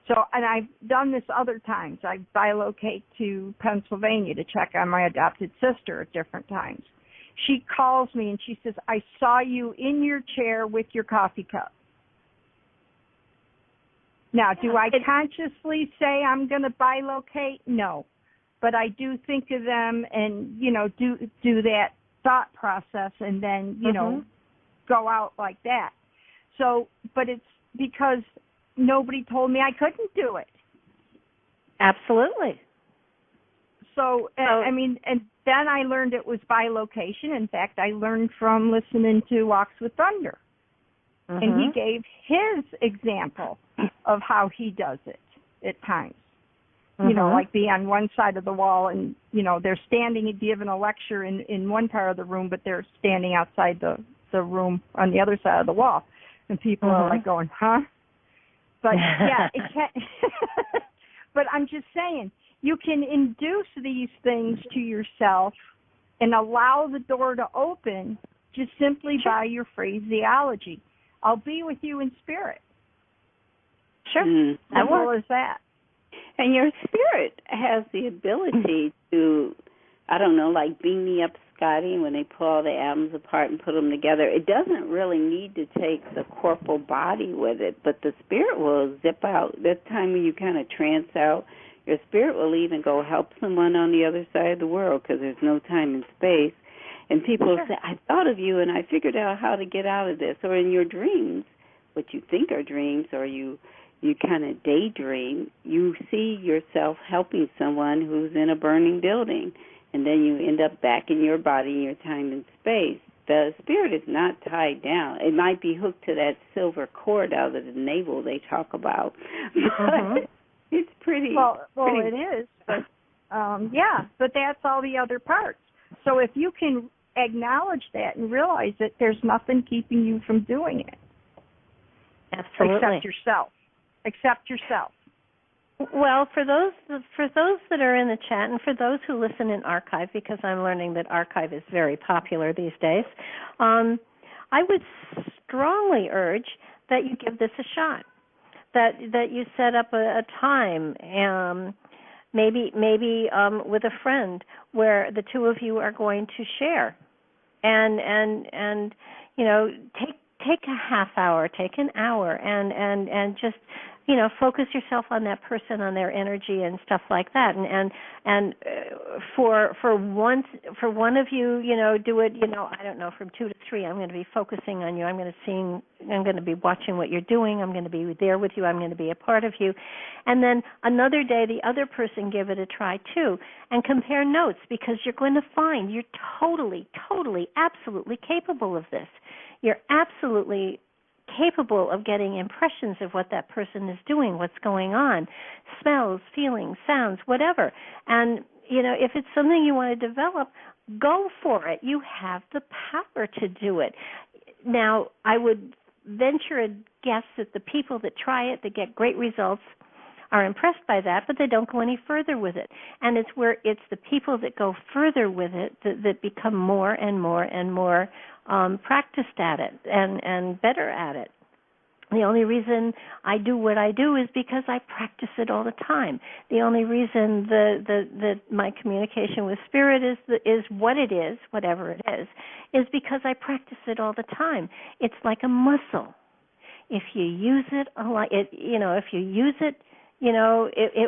[SPEAKER 4] So, and I've done this other times. I bilocate to Pennsylvania to check on my adopted sister at different times. She calls me and she says, I saw you in your chair with your coffee cup. Now, do I consciously say I'm going to bilocate? No. But I do think of them and, do that thought process and then, go out like that. So, but it's because nobody told me I couldn't do it.
[SPEAKER 2] Absolutely.
[SPEAKER 4] So, and then I learned it was bilocation. In fact, I learned from listening to Walks with Thunder. And he gave his example of how he does it at times. Like be on one side of the wall and, they're standing and giving a lecture in one part of the room, but they're standing outside the room on the other side of the wall. And people are like going, huh? But, yeah, it can't. But I'm just saying, you can induce these things to yourself and allow the door to open just simply by your phraseology. I'll be with you in spirit.
[SPEAKER 2] Sure.
[SPEAKER 4] Simple as that.
[SPEAKER 3] And your spirit has the ability to, beam me up, Scotty, when they pull all the atoms apart and put them together. It doesn't really need to take the corporal body with it, but the spirit will zip out. That time when you kind of trance out, your spirit will even go help someone on the other side of the world because there's no time and space. And people say, I thought of you and I figured out how to get out of this. Or in your dreams, what you think are dreams, or you kind of daydream, you see yourself helping someone who's in a burning building. And then you end up back in your body, in your time and space. The spirit is not tied down. It might be hooked to that silver cord out of the navel they talk about. But it's pretty... Well,
[SPEAKER 4] it is. But, but that's all the other parts. So if you can acknowledge that and realize that there's nothing keeping you from doing it.
[SPEAKER 2] Absolutely.
[SPEAKER 4] Except yourself.
[SPEAKER 2] Well, for those that are in the chat and for those who listen in archive, because I'm learning that archive is very popular these days, I would strongly urge that you give this a shot, that you set up a time, maybe with a friend, where the two of you are going to share, and take a half hour, take an hour, and just focus yourself on that person, on their energy and stuff like that, and for one of you, do it, I don't know, from 2 to 3. I'm going to be focusing on you. I'm going to be watching what you're doing. I'm going to be there with you. I'm going to be a part of you. And then another day, the other person give it a try too, and compare notes, because you're going to find you're totally, absolutely capable of this. You're absolutely capable of getting impressions of what that person is doing, what's going on, smells, feelings, sounds, whatever. And, if it's something you want to develop, go for it. You have the power to do it. Now, I would venture a guess that the people that try it, that get great results, are impressed by that, but they don't go any further with it. And it's the people that go further with it that become more and more and more practiced at it and better at it. The only reason I do what I do is because I practice it all the time. The only reason that my communication with Spirit is what it is, whatever it is because I practice it all the time. It's like a muscle. If you use it a lot, it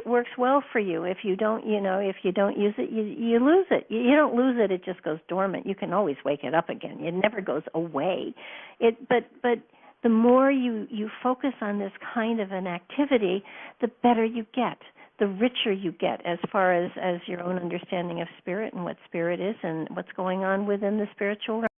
[SPEAKER 2] works well for you. If you don't use it, you lose it. You don't lose it; it just goes dormant. You can always wake it up again. It never goes away. But the more you focus on this kind of an activity, the better you get, the richer you get as far as your own understanding of Spirit and what Spirit is and what's going on within the spiritual realm.